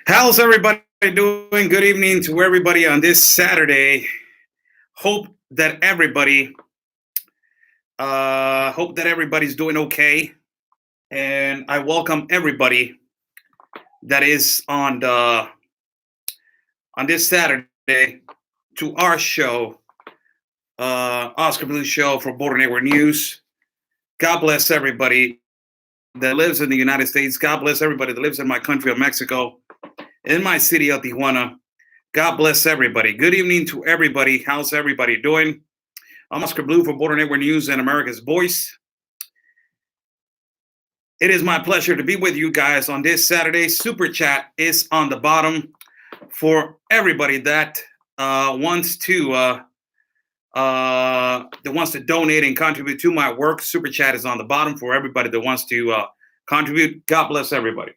How's everybody doing? Good evening to everybody on this Saturday. Hope that everybody's doing okay, and I welcome everybody that is on this Saturday to our show, Oscar Blue Show for Border Network News. God bless everybody that lives in the United States. God bless everybody that lives in my country of Mexico, in my city of Tijuana. God bless everybody. Good evening to everybody. How's everybody doing? I'm Oscar Blue for Border Network News and America's Voice. It is my pleasure to be with you guys on this Saturday. Super Chat is on the bottom for everybody that wants to donate and contribute to my work. Super Chat is on the bottom for everybody that wants to contribute. God bless everybody.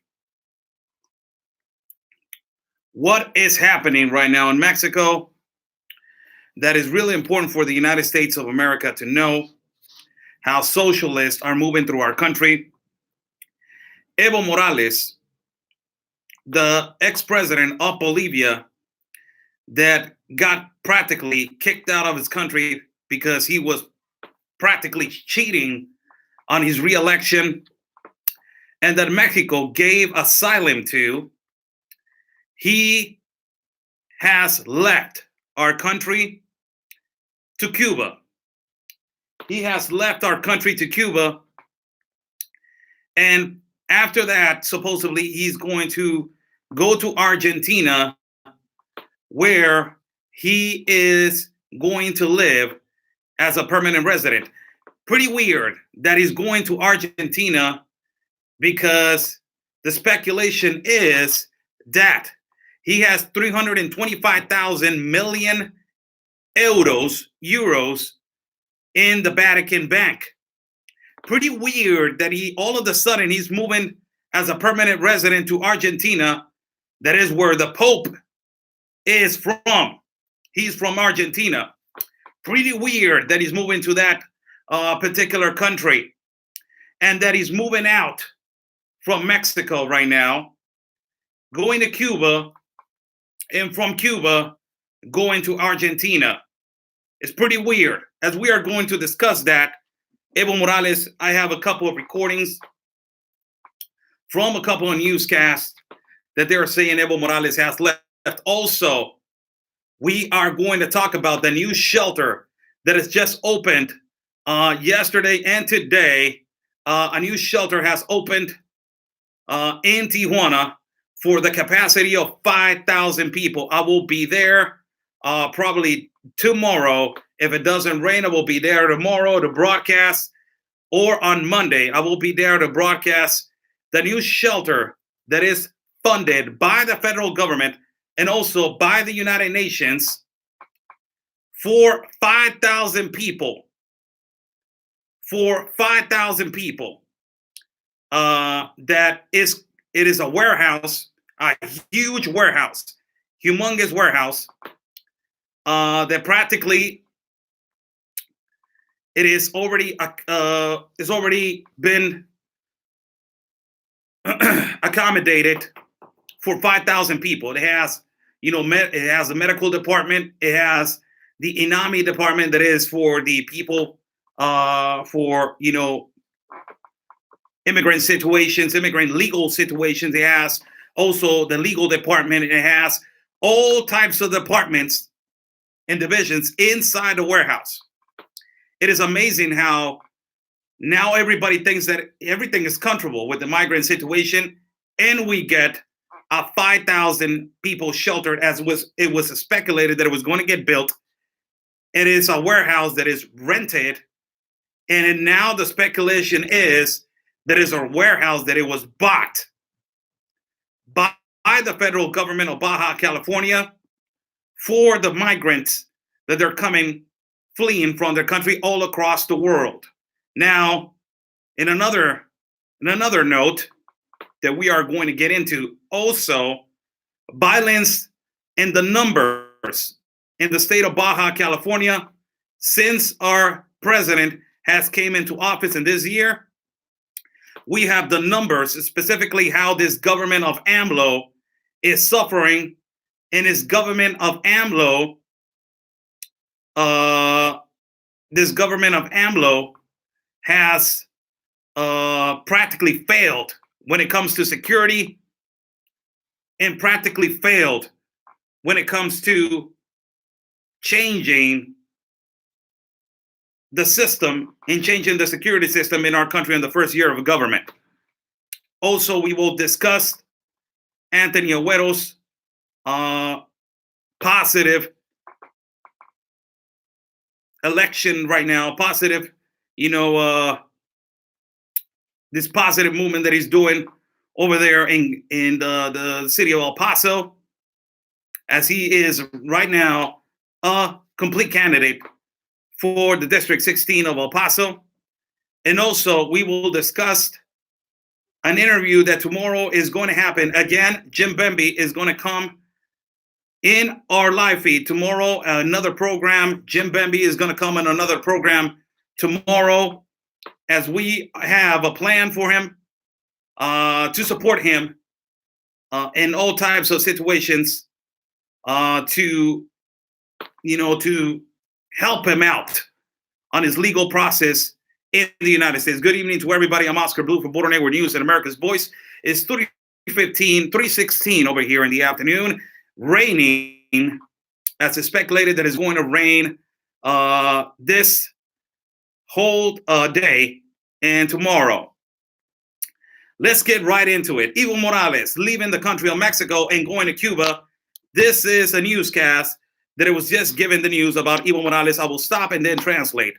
What is happening right now in Mexico that is really important for the United States of America to know? How socialists are moving through our country. Evo Morales, the ex-president of Bolivia that got practically kicked out of his country because he was practically cheating on his re-election, and that Mexico gave asylum to, he has left our country to Cuba. He has left our country to Cuba, and after that, supposedly, he's going to go to Argentina, where he is going to live as a permanent resident. Pretty weird that he's going to Argentina, because the speculation is that he has 325,000 million euros in the Vatican Bank. Pretty weird that he all of a sudden he's moving as a permanent resident to Argentina. That is where the Pope is from. He's from Argentina. Pretty weird that he's moving to that particular country, and that he's moving out from Mexico right now, going to Cuba, and from Cuba going to Argentina. It's pretty weird. As we are going to discuss that, Evo Morales, I have a couple of recordings from a couple of newscasts that they're saying Evo Morales has left. Also, we are going to talk about the new shelter that has just opened yesterday and today. A new shelter has opened in Tijuana for the capacity of 5,000 people. I will be there probably tomorrow. If it doesn't rain, I will be there tomorrow to broadcast, or on Monday, I will be there to broadcast the new shelter that is funded by the federal government and also by the United Nations for 5,000 people. For 5,000 people. It is a warehouse, a huge warehouse, humongous warehouse, that practically it is already been accommodated for 5,000 people. It has, it has a medical department. It has the INAMI department that is for the people, for immigrant situations, immigrant legal situations. It has also the legal department. It has all types of departments and divisions inside the warehouse. It is amazing how now everybody thinks that everything is comfortable with the migrant situation, and we get a 5,000 people shelter, as it was speculated that it was going to get built. It is a warehouse that is rented, and now the speculation is that it's a warehouse that it was bought by the federal government of Baja California for the migrants that they're coming, fleeing from their country all across the world. Now, in another note that we are going to get into, also violence and the numbers in the state of Baja California since our president has came into office in this year. We have the numbers, specifically how this government of AMLO is suffering, and this government of AMLO, has practically failed when it comes to security, and practically failed when it comes to changing the system and changing the security system in our country in the first year of government. Also, we will discuss Anthony Agüero's positive election right now, positive, this positive movement that he's doing over there in the city of El Paso, as he is right now a complete candidate for the District 16 of El Paso. And also, we will discuss an interview that tomorrow is going to happen. Again, Jim Bemby is going to come in our live feed tomorrow. Another program. Jim Bemby is going to come on another program tomorrow, as we have a plan for him to support him in all types of situations, to help him out on his legal process in the United States. Good evening to everybody. I'm Oscar Blue for Border Network News and America's Voice. It's 3:16 over here in the afternoon. Raining, as it's speculated that it's going to rain this whole day and tomorrow. Let's get right into it. Evo Morales leaving the country of Mexico and going to Cuba. This is a newscast that it was just given the news about Evo Morales. I will stop and then translate.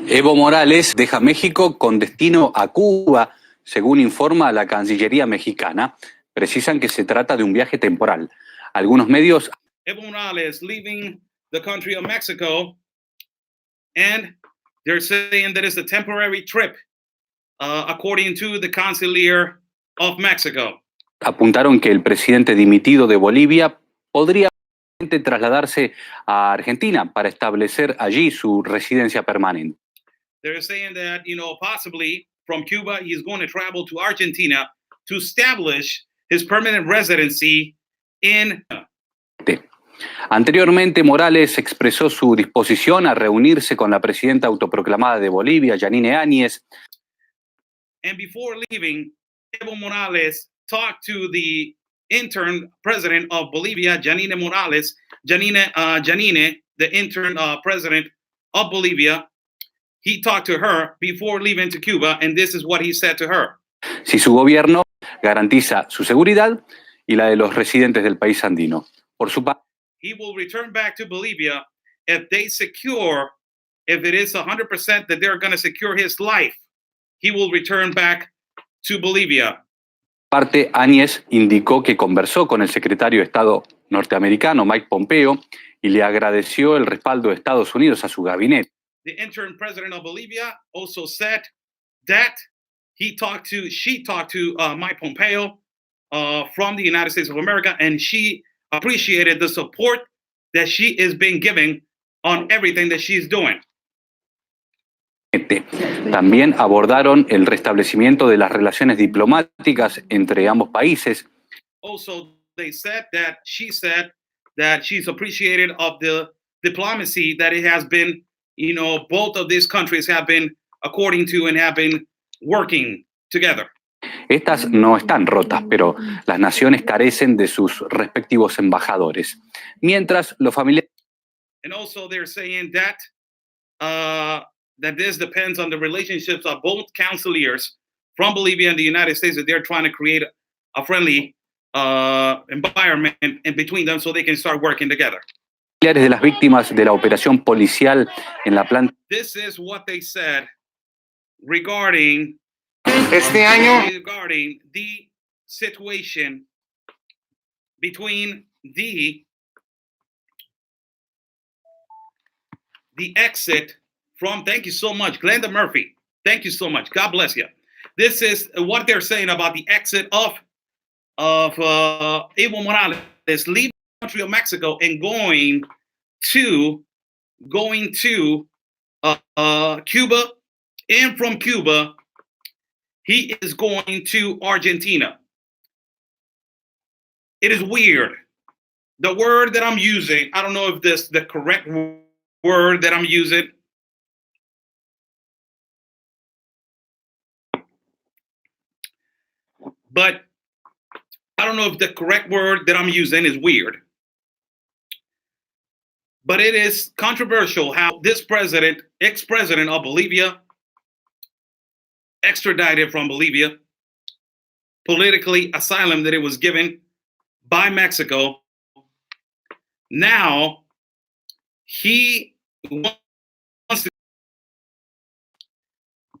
Evo Morales deja México con destino a Cuba, según informa la Cancillería mexicana. Precisan que se trata de un viaje temporal. Algunos medios... Evo Morales leaving the country of Mexico, and they're saying that it's a temporary trip, according to the Canciller of Mexico. Apuntaron que el presidente dimitido de Bolivia podría trasladarse a Argentina para establecer allí su residencia permanente. They're saying that, possibly from Cuba, he's going to travel to Argentina to establish his permanent residency in... Anteriormente, Morales expresó su disposición a reunirse con la presidenta autoproclamada de Bolivia, Yanine Áñez. And before leaving, Evo Morales talked to the interim president of Bolivia, Yanine Morales, Yanine, the interim president of Bolivia. He talked to her before leaving to Cuba, and this is what he said to her. Si su gobierno garantiza su seguridad y la de los residentes del país andino. Por su parte, he will return back to Bolivia if it is 100% that they're going to secure his life. He will return back to Bolivia. Parte, Áñez indicó que conversó con el secretario de Estado norteamericano, Mike Pompeo, y le agradeció el respaldo de Estados Unidos a su gabinete. The interim president of Bolivia also said that she talked to Mike Pompeo from the United States of America, and she appreciated the support that she is being given on everything that she's doing. También abordaron el restablecimiento de las relaciones diplomáticas entre ambos países. Also, she said that she's appreciated of the diplomacy that it has been, both of these countries have been according to and have been working together. Estas no están rotas, pero las naciones carecen de sus respectivos embajadores. Mientras los familiares... And also they're saying that this depends on the relationships of both counselors from Bolivia and the United States that they're trying to create a friendly environment in between them so they can start working together. Familiares de las víctimas de la operación policial en la planta. This is what they said regarding regarding the situation between the exit from, thank you so much, Glenda Murphy. Thank you so much. God bless you. This is what they're saying about the exit of Evo Morales leaving the country of Mexico and going to Cuba, and from Cuba he is going to Argentina. It is weird. The word that I'm using, I don't know if this is the correct word that I'm using. But I don't know if the correct word that I'm using is weird. But it is controversial how this president, ex-president of Bolivia, extradited from Bolivia, politically asylum that it was given by Mexico. Now he wants to,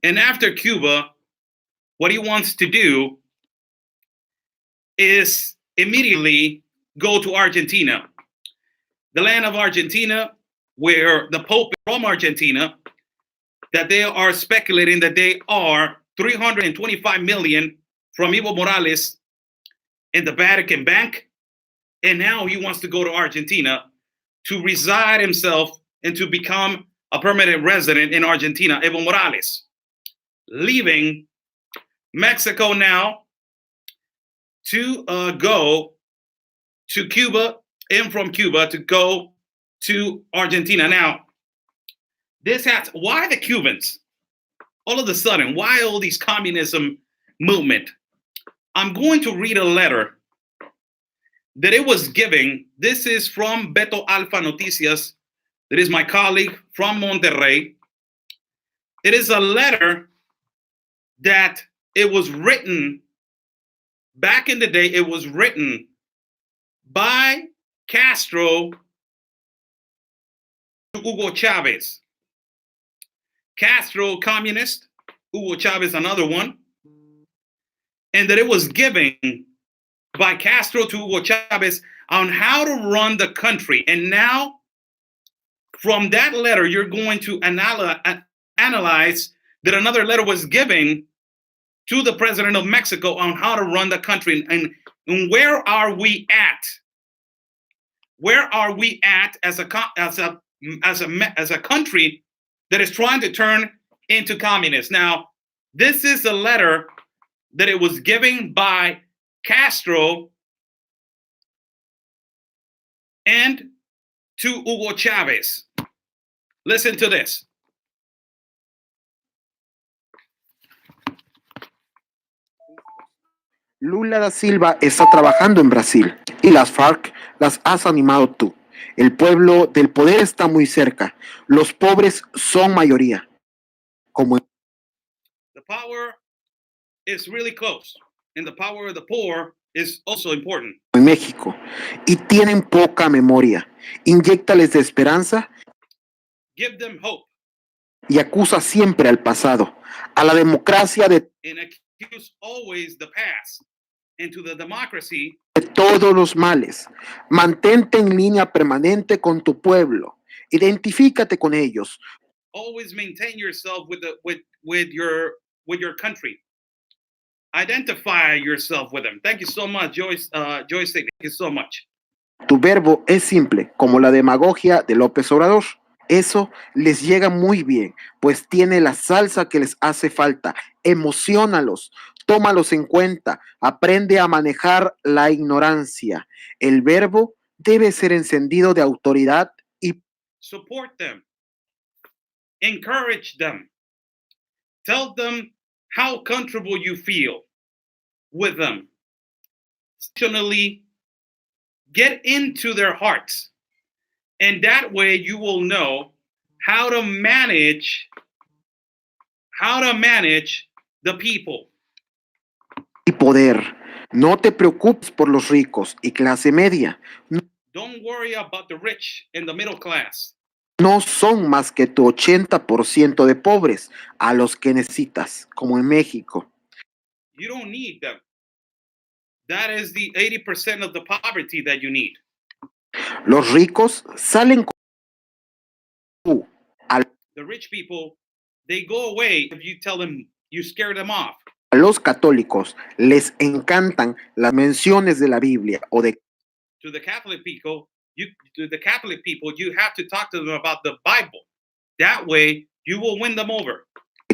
and after Cuba, what he wants to do is immediately go to Argentina, the land of Argentina, where the Pope is from Argentina, that they are speculating that they are 325 million from Evo Morales in the Vatican Bank. And now he wants to go to Argentina to reside himself and to become a permanent resident in Argentina, Evo Morales, leaving Mexico now to go to Cuba, and from Cuba to go to Argentina. Now, why the Cubans? All of a sudden, why all these communism movement? I'm going to read a letter that it was giving. This is from Beto Alfa Noticias. That is my colleague from Monterrey. It is a letter that it was written back in the day. It was written by Castro to Hugo Chavez. Castro, communist, Hugo Chavez, another one. And that it was given by Castro to Hugo Chavez on how to run the country. And now, from that letter, you're going to analyze that another letter was given to the president of Mexico on how to run the country. And where are we at? Where are we at as a country that is trying to turn into communist? Now, this is a letter that it was given by Castro and to Hugo Chavez. Listen to this. Lula da Silva está trabajando en Brasil y las FARC las has animado tú. El pueblo del poder está muy cerca. Los pobres son mayoría. Como The power is really close, and the power of the poor is also important. en México. Y tienen poca memoria. Inyéctales de esperanza Give them hope y acusa siempre al pasado, a la democracia de and accuse always the past, and to the democracy todos los males. Mantente en línea permanente con tu pueblo. Identifícate con ellos. always maintain yourself with your country. Identify yourself with them. Thank you so much, Joyce. Joyce, thank you so much. Tu verbo es simple, como la demagogia de López Obrador. Eso les llega muy bien, pues tiene la salsa que les hace falta. Emociónalos, tómalos en cuenta, aprende a manejar la ignorancia. El verbo debe ser encendido de autoridad y Support them. Encourage them. Tell them how comfortable you feel with them. Emotionally, get into their hearts. And that way you will know how to manage the people. y poder. No te preocupes por los ricos y clase media. Don't worry about the rich and the middle class. No son más que tu 80% de pobres a los que necesitas, como en México. You don't need them. That is the 80% of the poverty that you need. Los ricos salen con tú. The rich people, they go away if you tell them you scare them off. A los católicos les encantan las menciones de la Biblia o de To the Catholic people, you have to talk to them about the Bible. That way, you will win them over.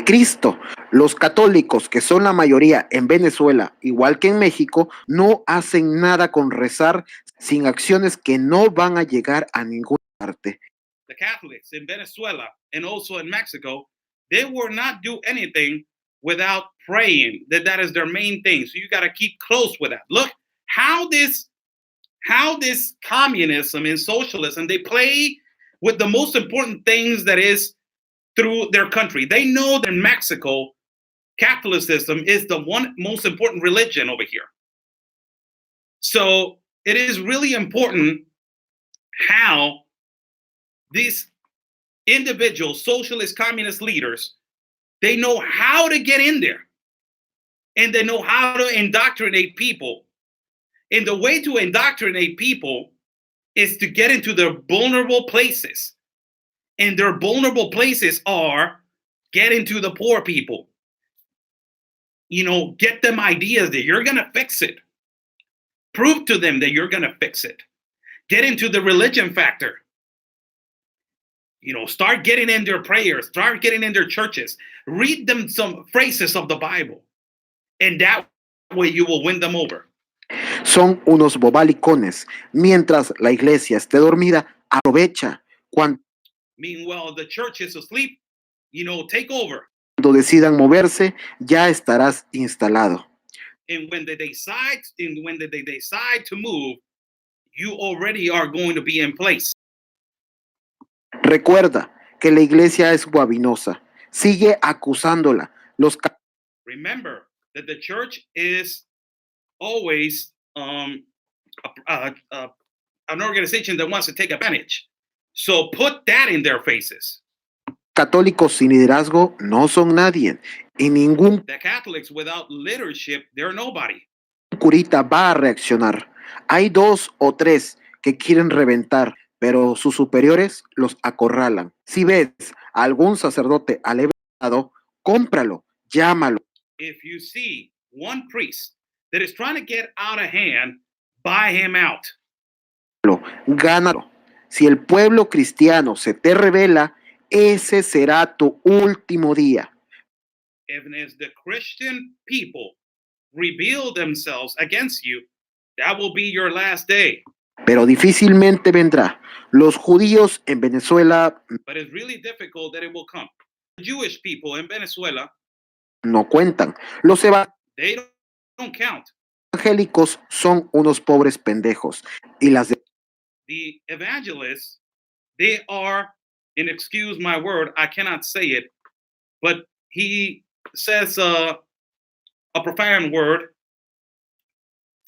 Cristo. Los católicos, que son la mayoría en Venezuela, igual que en México, no hacen nada con rezar sin acciones que no van a llegar a ninguna parte. The Catholics in Venezuela and also in Mexico, they will not do anything without praying. That is their main thing. So you got to keep close with that. Look how this communism and socialism, they play with the most important things that is through their country. They know that in Mexico, Catholicism is the one most important religion over here. So it is really important how these individual socialist communist leaders, they know how to get in there and they know how to indoctrinate people. And the way to indoctrinate people is to get into their vulnerable places. And their vulnerable places are get into the poor people. You know, get them ideas that you're going to fix it. Prove to them that you're going to fix it. Get into the religion factor. You know, start getting in their prayers, start getting in their churches, read them some phrases of the Bible, and that way you will win them over. Son unos bobalicones. Mientras la iglesia esté dormida, aprovecha. Cuando Meanwhile, the church is asleep, you know, take over. decidan moverse, ya estarás instalado. And when they decide to move, you already are going to be in place. Recuerda que la iglesia es guabinosa. Sigue acusándola. Remember that the church is always an organization that wants to take advantage. So put that in their faces. Católicos sin liderazgo no son nadie. Y ningún The Catholics without leadership, they're nobody. curita va a reaccionar. Hay 2 o 3 que quieren reventar, pero sus superiores los acorralan. Si ves a algún sacerdote alevado, cómpralo, llámalo. If you see one priest that is trying to get out of hand, buy him out. Gánalo. Si el pueblo cristiano se te revela, ese será tu último día. Even as the Christian people reveal themselves against you, that will be your last day. Pero difícilmente vendrá. Los judíos en Venezuela But it's really difficult that it will come. The Jewish people in Venezuela, no cuentan. Los they don't count. evangélicos son unos pobres pendejos. Y las de The evangelists, they are, and excuse my word, I cannot say it, but he says a profound word.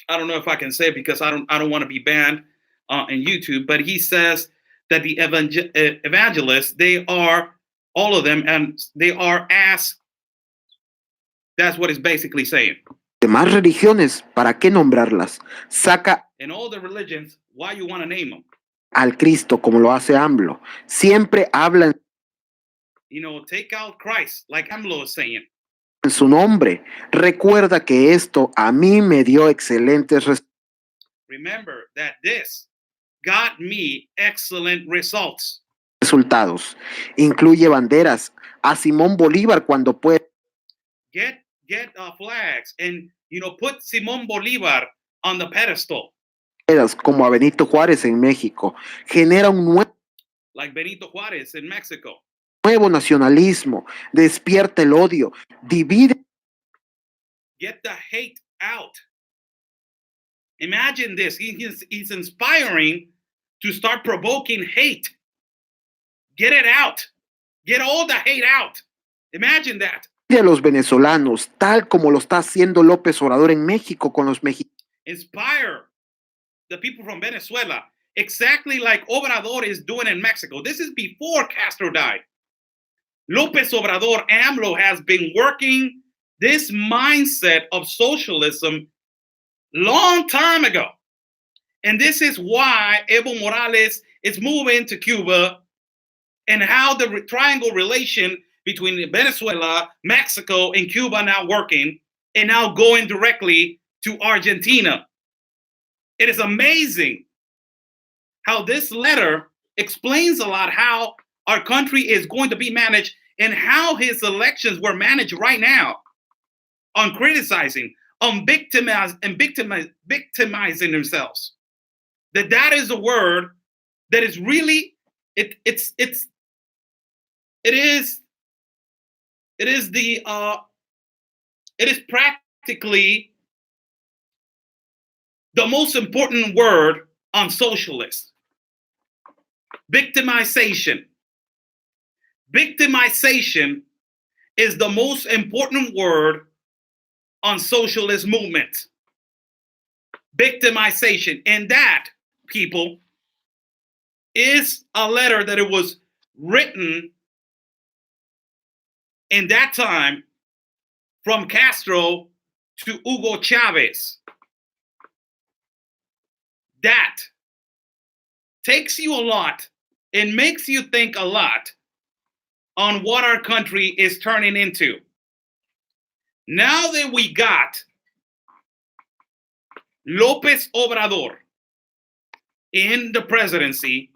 I don't know if I can say it because I don't want to be banned on YouTube, but he says that the evangelists, they are all of them, and they are ass. That's what it's basically saying. demás religiones, ¿para qué nombrarlas? Saca In all the religions, why you want to name them? al Cristo como lo hace AMLO. Siempre hablan You know, take out Christ, like AMLO is saying. en su nombre. Recuerda que esto a mí me dio excelentes Remember that this got me excellent resultados. Incluye banderas a Simón Bolívar cuando puede. Get flags and, you know, put Simón Bolívar on the pedestal. Como a Benito Juárez en México. Genera un Like Benito Juárez in Mexico. nuevo nacionalismo. Despierta el odio. Divide. Get the hate out. Imagine this. He's inspiring to start provoking hate. Get it out. Get all the hate out. Imagine that. de los venezolanos, tal como lo está haciendo López Obrador en México con los mexicanos. Inspire the people from Venezuela, exactly like Obrador is doing in Mexico. This is before Castro died. López Obrador, AMLO, has been working this mindset of socialism long time ago. And this is why Evo Morales is moving to Cuba, and how the triangle relation between Venezuela, Mexico, and Cuba now working, and now going directly to Argentina. It is amazing how this letter explains a lot how our country is going to be managed and how his elections were managed right now, on criticizing, on victimizing themselves. That is a word that is really it is practically the most important word on socialists. Victimization. Victimization is the most important word on socialist movement. Victimization. And that, people, is a letter that it was written in that time from Castro to Hugo Chavez. That takes you a lot and makes you think a lot on what our country is turning into. Now that we got López Obrador in the presidency,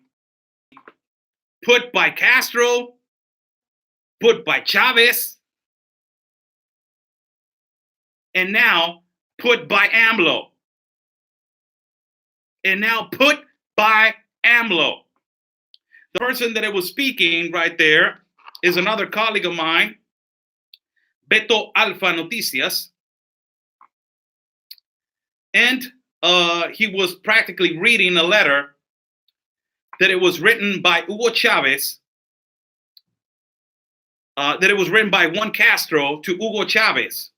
put by Castro, put by Chavez, and now put by AMLO. And now put by AMLO. The person that I was speaking right there is another colleague of mine, Beto Alfa Noticias. And he was practically reading a letter that it was written by Hugo Chavez, that it was written by Juan Castro to Hugo Chavez.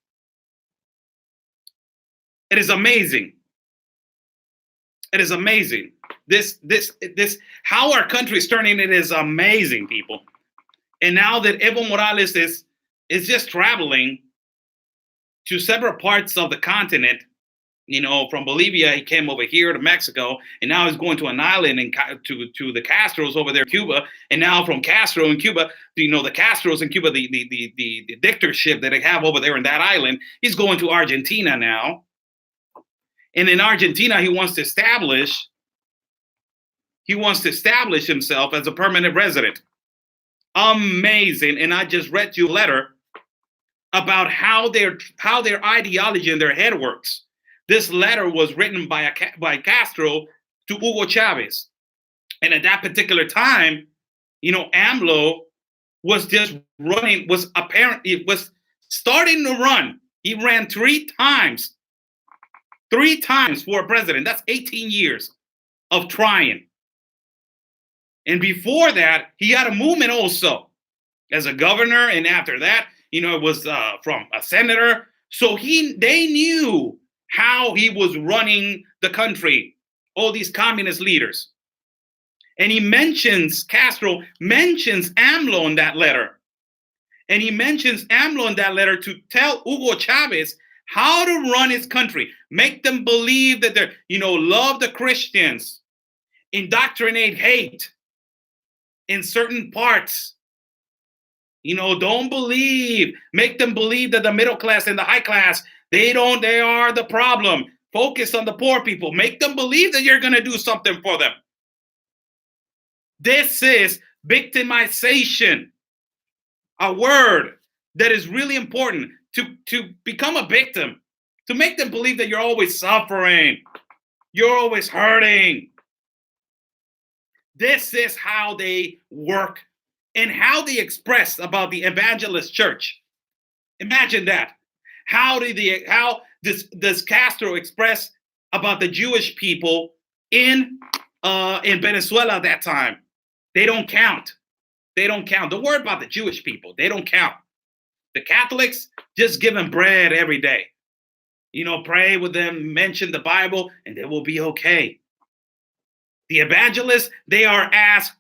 It is amazing. It is amazing. This how our country is turning, it is amazing, people. And now that Evo Morales is just traveling to several parts of the continent, you know, from Bolivia, he came over here to Mexico, and now he's going to an island and to the Castros over there in Cuba, and now from Castro in Cuba, you know, the Castros in Cuba, the dictatorship that they have over there in that island, he's going to Argentina now. And in Argentina, he wants to establish himself as a permanent resident. Amazing. And I just read you a letter about how their ideology in their head works. This letter was written by Castro to Hugo Chavez. And at that particular time, you know, AMLO was just running, was starting to run. He ran three times for a president. That's 18 years of trying. And before that, he had a movement also as a governor. And after that, you know, it was from a senator. So they knew how he was running the country, all these communist leaders. And Castro mentions AMLO in that letter. And he mentions AMLO in that letter to tell Hugo Chavez how to run his country, make them believe that they're, you know, love the Christians, indoctrinate hate in certain parts. You know, don't believe, make them believe that the middle class and the high class, they are the problem. Focus on the poor people. Make them believe that you're going to do something for them. This is victimization, a word that is really important to become a victim, to make them believe that you're always suffering, you're always hurting. This is how they work and how they express about the evangelist church. Imagine that. How does Castro express about the Jewish people in Venezuela at that time? They don't count. They don't count. The word about the Jewish people, they don't count. The Catholics, just give them bread every day. Pray with them, mention the Bible, and they will be okay. The evangelists, they are asked,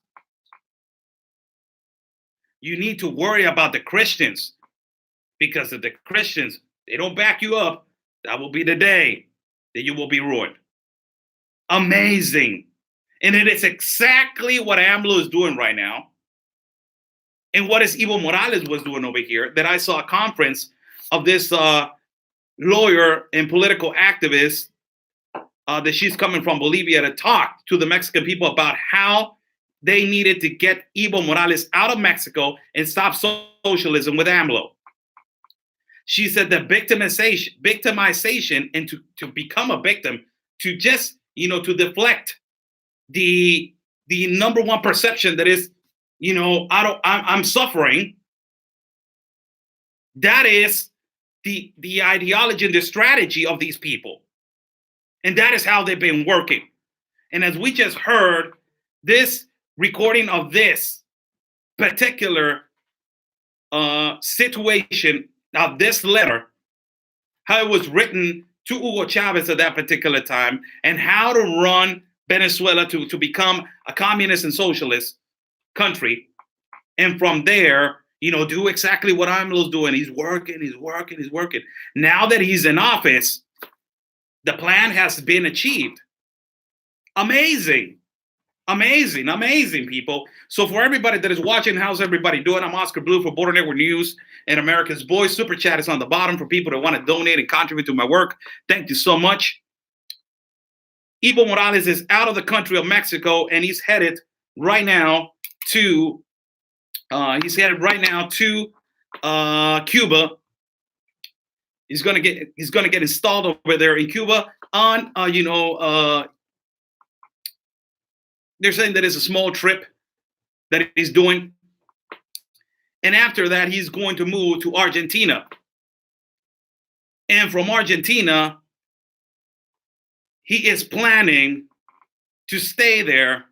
you need to worry about the Christians, because if the Christians, they don't back you up, that will be the day that you will be ruined. Amazing. And it is exactly what AMLO is doing right now. And what is Evo Morales was doing over here, that I saw a conference of this lawyer and political activist that she's coming from Bolivia to talk to the Mexican people about how they needed to get Evo Morales out of Mexico and stop socialism with AMLO. She said that victimization and to become a victim, to just, to deflect the number one perception that is, I'm suffering. That is the ideology and the strategy of these people. And that is how they've been working. And as we just heard, this recording of this particular situation of this letter, how it was written to Hugo Chavez at that particular time, and how to run Venezuela to become a communist and socialist country. And from there, do exactly what AMLO's doing. He's working. Now that he's in office, the plan has been achieved. Amazing, people. So for everybody that is watching, how's everybody doing? I'm Oscar Blue for Border Network News and America's Voice. Super Chat is on the bottom for people that want to donate and contribute to my work. Thank you so much. Evo Morales is out of the country of Mexico, and he's headed right now to Cuba. He's gonna get installed over there in Cuba on they're saying that it's a small trip that he's doing. And after that, he's going to move to Argentina. And from Argentina, he is planning to stay there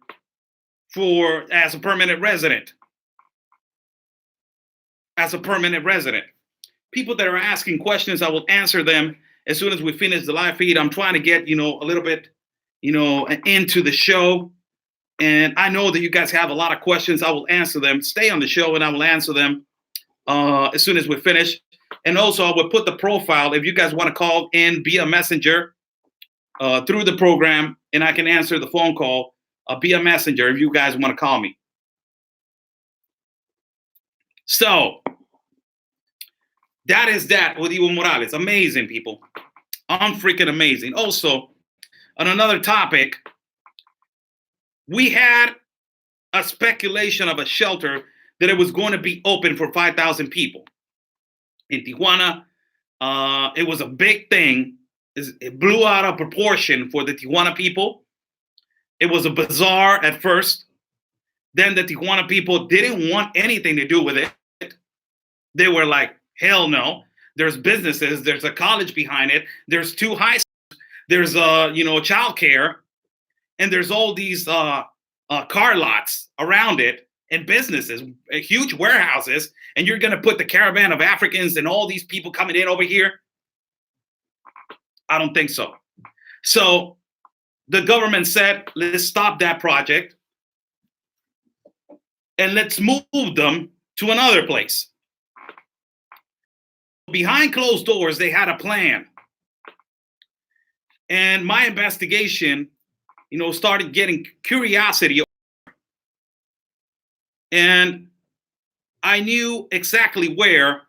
as a permanent resident. People that are asking questions, I will answer them as soon as we finish the live feed. I'm trying to get, a little bit, into the show. And I know that you guys have a lot of questions. I will answer them. Stay on the show and I will answer them as soon as we finish. And also I will put the profile if you guys want to call in via messenger through the program, and I can answer the phone call via messenger if you guys want to call me. So that is that with Evo Morales. Amazing, people. Freaking amazing. Also, on another topic, we had a speculation of a shelter that it was going to be open for 5,000 people. In Tijuana, it was a big thing. It blew out of proportion for the Tijuana people. It was a bazaar at first. Then the Tijuana people didn't want anything to do with it. They were like, hell no. There's businesses. There's a college behind it. There's 2 high schools. There's childcare. And there's all these car lots around it and businesses, huge warehouses. And you're going to put the caravan of Africans and all these people coming in over here? I don't think so. So the government said, let's stop that project and let's move them to another place. Behind closed doors, they had a plan. And my investigation, started getting curiosity. And I knew exactly where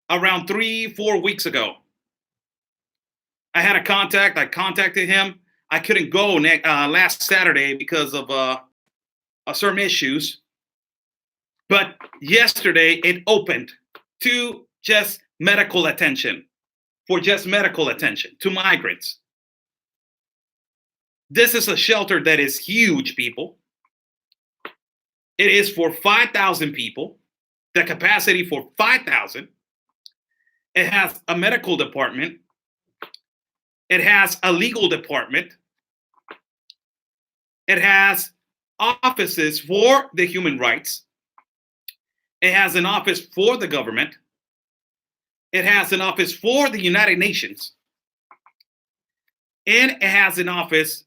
around 3-4 weeks ago. I had a contact. I contacted him. I couldn't go last Saturday because of certain issues. But yesterday it opened to just medical attention, to migrants. This is a shelter that is huge, people. It is for 5,000 people, the capacity for 5,000. It has a medical department. It has a legal department. It has offices for the human rights. It has an office for the government. It has an office for the United Nations. And it has an office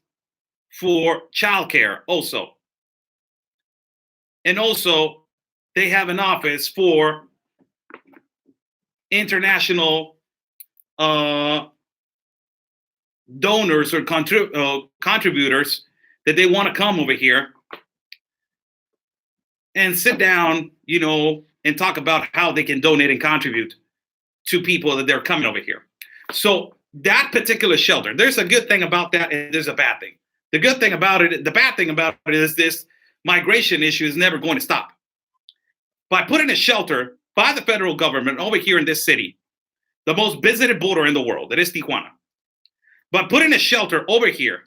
for childcare also. And also, they have an office for international donors or contributors that they want to come over here and sit down, and talk about how they can donate and contribute to people that they're coming over here. So that particular shelter, there's a good thing about that, and there's a bad thing. The good thing about it, the bad thing about it is this migration issue is never going to stop. By putting a shelter by the federal government over here in this city, the most visited border in the world, that is Tijuana. But putting a shelter over here,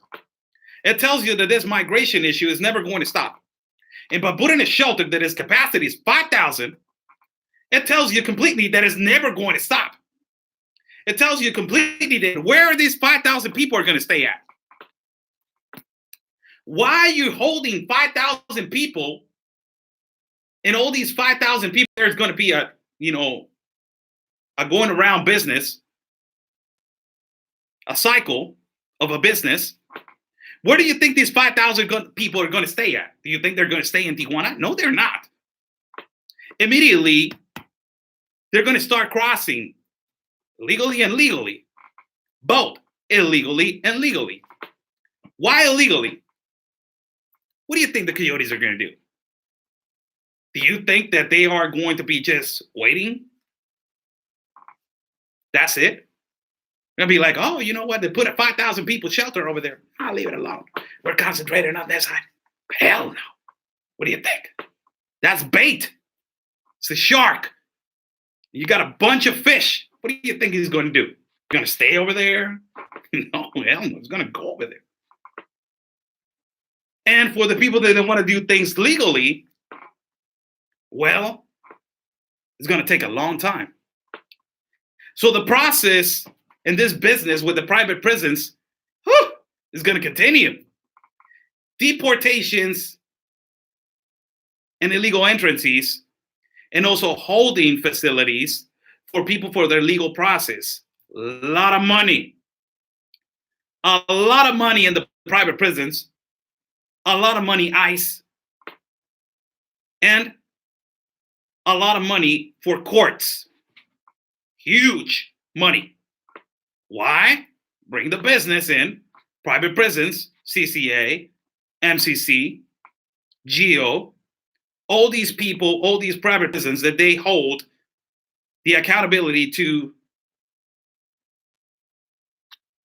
it tells you that this migration issue is never going to stop. And by putting a shelter that its capacity is 5,000, it tells you completely that it's never going to stop. It tells you completely that where these 5,000 people are going to stay at. Why are you holding 5,000 people? And all these 5,000 people, there's going to be a going around business, a cycle of a business. Where do you think these 5,000 people are going to stay at? Do you think they're going to stay in Tijuana? No, they're not. Immediately, they're going to start crossing legally and legally, both illegally and legally. Why illegally? What do you think the coyotes are going to do? Do you think that they are going to be just waiting? That's it? They'll be like, oh, you know what? They put a 5,000 people shelter over there. I'll leave it alone. We're concentrating on this side. Hell no. What do you think? That's bait. It's a shark. You got a bunch of fish. What do you think he's going to do? Going to stay over there? No, hell no. He's going to go over there. And for the people that want to do things legally, well, it's going to take a long time. So the process in this business with the private prisons is going to continue. Deportations and illegal entrances, and also holding facilities for people for their legal process. A lot of money. A lot of money in the private prisons. A lot of money ICE. And a lot of money for courts. Huge money. Why? Bring the business in. Private prisons, CCA, MCC, GEO, all these people, all these private prisons that they hold the accountability to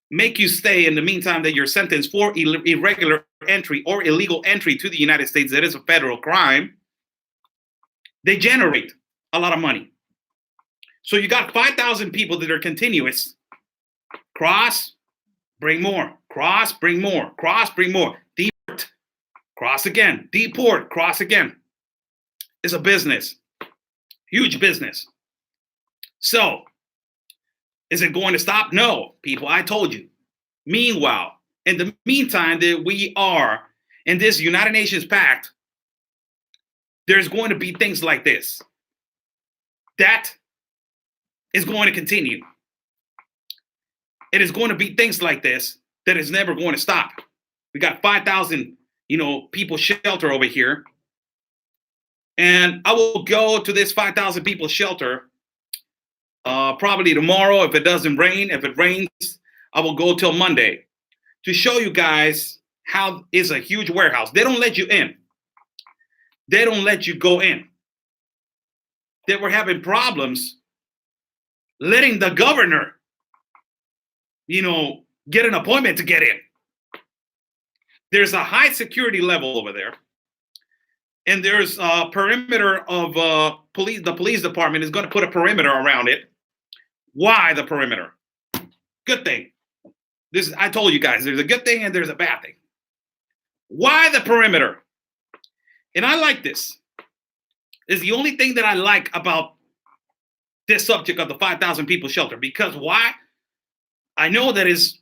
make you stay in the meantime that you're sentenced for irregular entry or illegal entry to the United States. That is a federal crime. They generate a lot of money. So you got 5,000 people that are continuous. Cross, bring more. Cross, bring more. Cross, bring more. Deport, cross again. Deport, cross again. It's a business. Huge business. So, is it going to stop? No, people, I told you. Meanwhile, in the meantime that we are in this United Nations Pact, there's going to be things like this. That is going to continue. It is going to be things like this that is never going to stop. We got 5,000, people shelter over here. And I will go to this 5,000 people shelter probably tomorrow if it doesn't rain. If it rains, I will go till Monday to show you guys how it's a huge warehouse. They don't let you in. They don't let you go in. They were having problems letting the governor, get an appointment to get in. There's a high security level over there. And there's a perimeter of police. The police department is going to put a perimeter around it. Why the perimeter? Good thing. I told you guys, there's a good thing and there's a bad thing. Why the perimeter? And I like this. It's the only thing that I like about this subject of the 5,000 people shelter. Because why? I know that is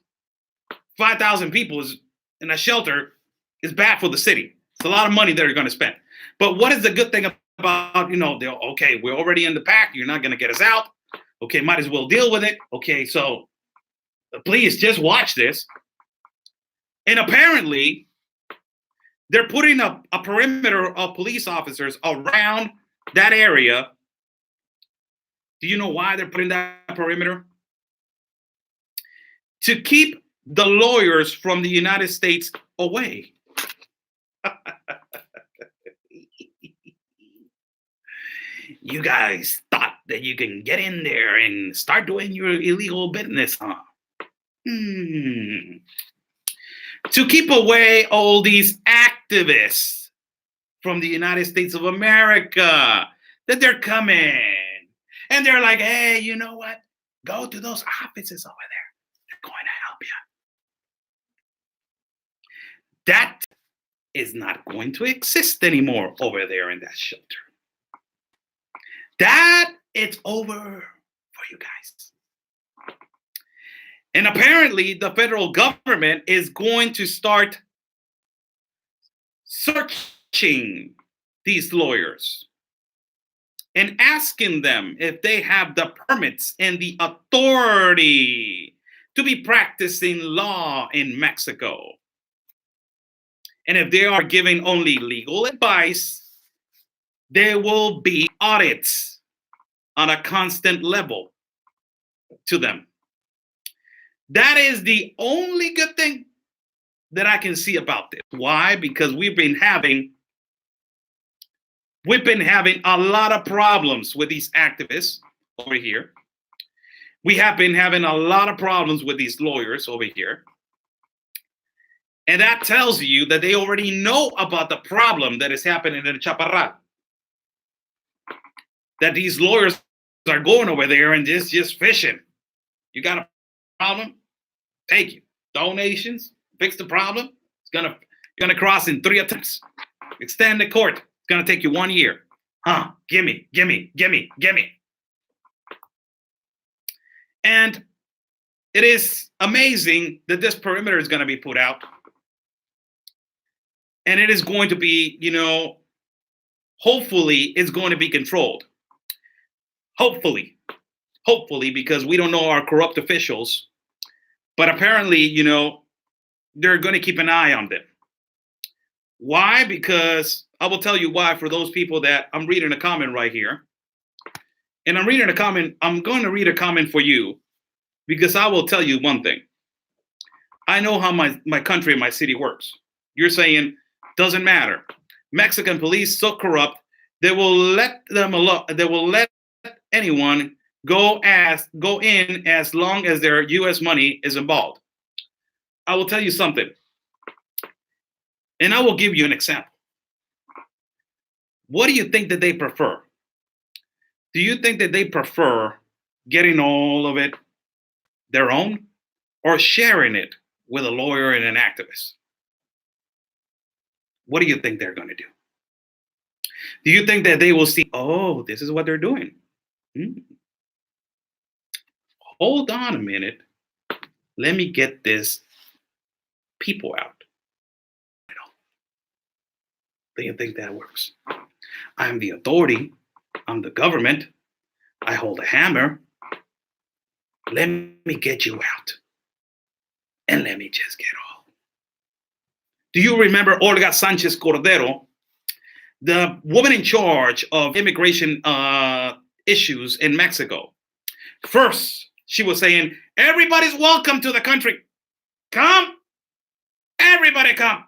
5,000 people is in a shelter is bad for the city. It's a lot of money they're going to spend. But what is the good thing about, okay, we're already in the pack. You're not going to get us out. Okay, might as well deal with it. Okay, so please just watch this. And apparently, they're putting a perimeter of police officers around that area. Do you know why they're putting that perimeter? To keep the lawyers from the United States away. You guys thought that you can get in there and start doing your illegal business, huh? To keep away all these activists from the United States of America, that they're coming. And they're like, hey, you know what? Go to those offices over there. They're going to help you. That is not going to exist anymore over there in that shelter. That it's over for you guys. And apparently the federal government is going to start searching these lawyers and asking them if they have the permits and the authority to be practicing law in Mexico. And if they are giving only legal advice, there will be audits on a constant level to them. That is the only good thing that I can see about this. Why? Because we've been having a lot of problems with these activists over here. We have been having a lot of problems with these lawyers over here. And that tells you that they already know about the problem that is happening in Chaparral. That these lawyers are going over there and just fishing. You got a problem? Thank you. Donations, fix the problem. You're gonna cross in 3 attempts. Extend the court. It's gonna take you 1 year. Gimme. And it is amazing that this perimeter is gonna be put out. And it is going to be, hopefully it's going to be controlled. Hopefully, because we don't know our corrupt officials. But apparently, they're going to keep an eye on them. Why? Because I will tell you why for those people that I'm reading a comment right here. And I'm reading a comment. I'm going to read a comment for you because I will tell you one thing. I know how my country and my city works. You're saying, doesn't matter. Mexican police so corrupt, they will let them alone. They will let anyone go in as long as their U.S. money is involved. I will tell you something. And I will give you an example. What do you think that they prefer? Do you think that they prefer getting all of it their own or sharing it with a lawyer and an activist? What do you think they're going to do? Do you think that they will see, oh, this is what they're doing? Hold on a minute. Let me get this people out. Do you think that works? I'm the authority. I'm the government. I hold a hammer. Let me get you out. And let me just get off. Do you remember Olga Sanchez Cordero, the woman in charge of immigration issues in Mexico? First, she was saying, everybody's welcome to the country. Come. Everybody come.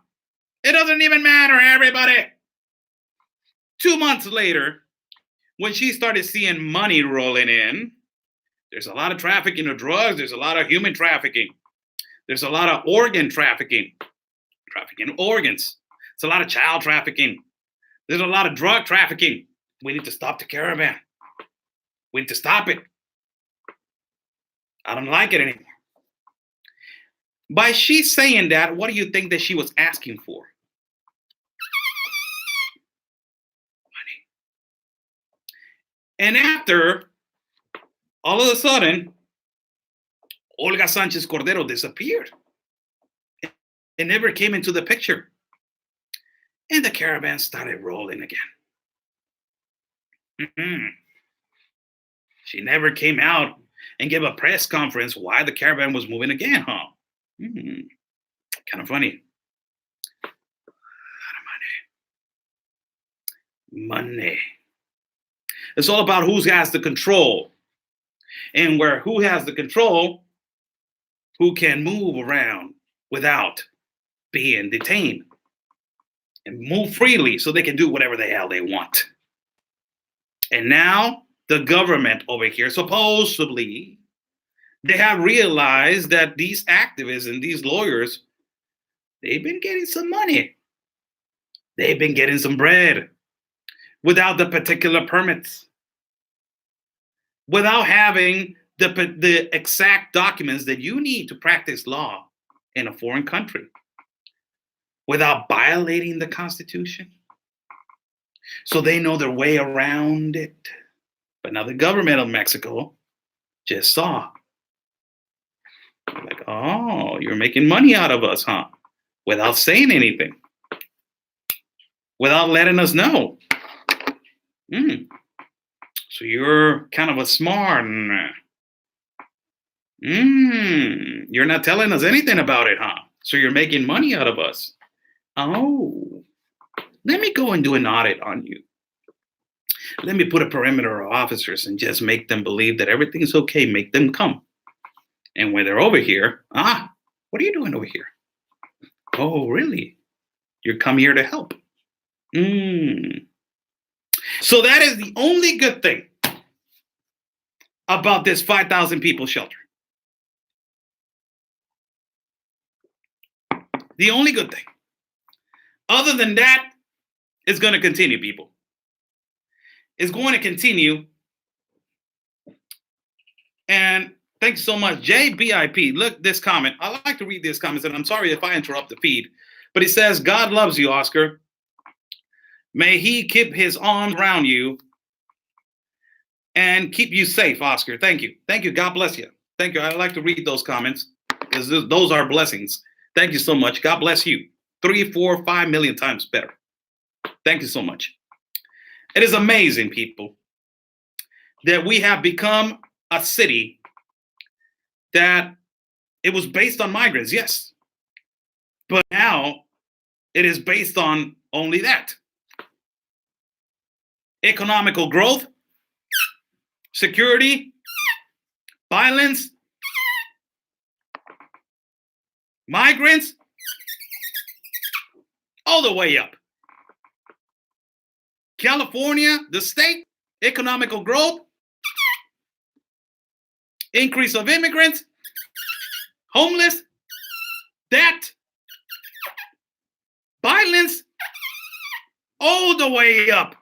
It doesn't even matter, everybody. 2 months later, when she started seeing money rolling in, there's a lot of trafficking of drugs. There's a lot of human trafficking. There's a lot of organ trafficking organs. It's a lot of child trafficking. There's a lot of drug trafficking. We need to stop the caravan. We need to stop it. I don't like it anymore. By she saying that, what do you think that she was asking for? Money. And after, all of a sudden, Olga Sanchez Cordero disappeared. It never came into the picture. And the caravan started rolling again. Mm-hmm. She never came out and gave a press conference why the caravan was moving again, huh? Mm-hmm. Kind of funny. Money. It's all about who has the control. And where who has the control, who can move around without being detained and move freely so they can do whatever the hell they want. And now the government over here, supposedly, they have realized that these activists and these lawyers, they've been getting some money. They've been getting some bread without the particular permits, without having the exact documents that you need to practice law in a foreign country, without violating the Constitution. So they know their way around it. But now the government of Mexico just saw. Like, oh, you're making money out of us, huh? Without saying anything. Without letting us know. So you're kind of a smart. You're not telling us anything about it, huh? So you're making money out of us. Oh, let me go and do an audit on you. Let me put a perimeter of officers and just make them believe that everything's okay. Make them come. And when they're over here, what are you doing over here? Oh, really? You come here to help. So that is the only good thing about this 5,000 people shelter. The only good thing. Other than that, it's going to continue, people. It's going to continue. And thanks so much, JBIP. Look, this comment. I like to read these comments, and I'm sorry if I interrupt the feed. But he says, God loves you, Oscar. May he keep his arms around you and keep you safe, Oscar. Thank you. Thank you. God bless you. Thank you. I like to read those comments because those are blessings. Thank you so much. God bless you. 3, 4, 5 million times better. Thank you so much. It is amazing, people, that we have become a city that it was based on migrants, yes. But now it is based on only that. Economical growth, security, violence, migrants, all the way up. California, the state, economical growth, increase of immigrants, homeless, debt, violence, all the way up.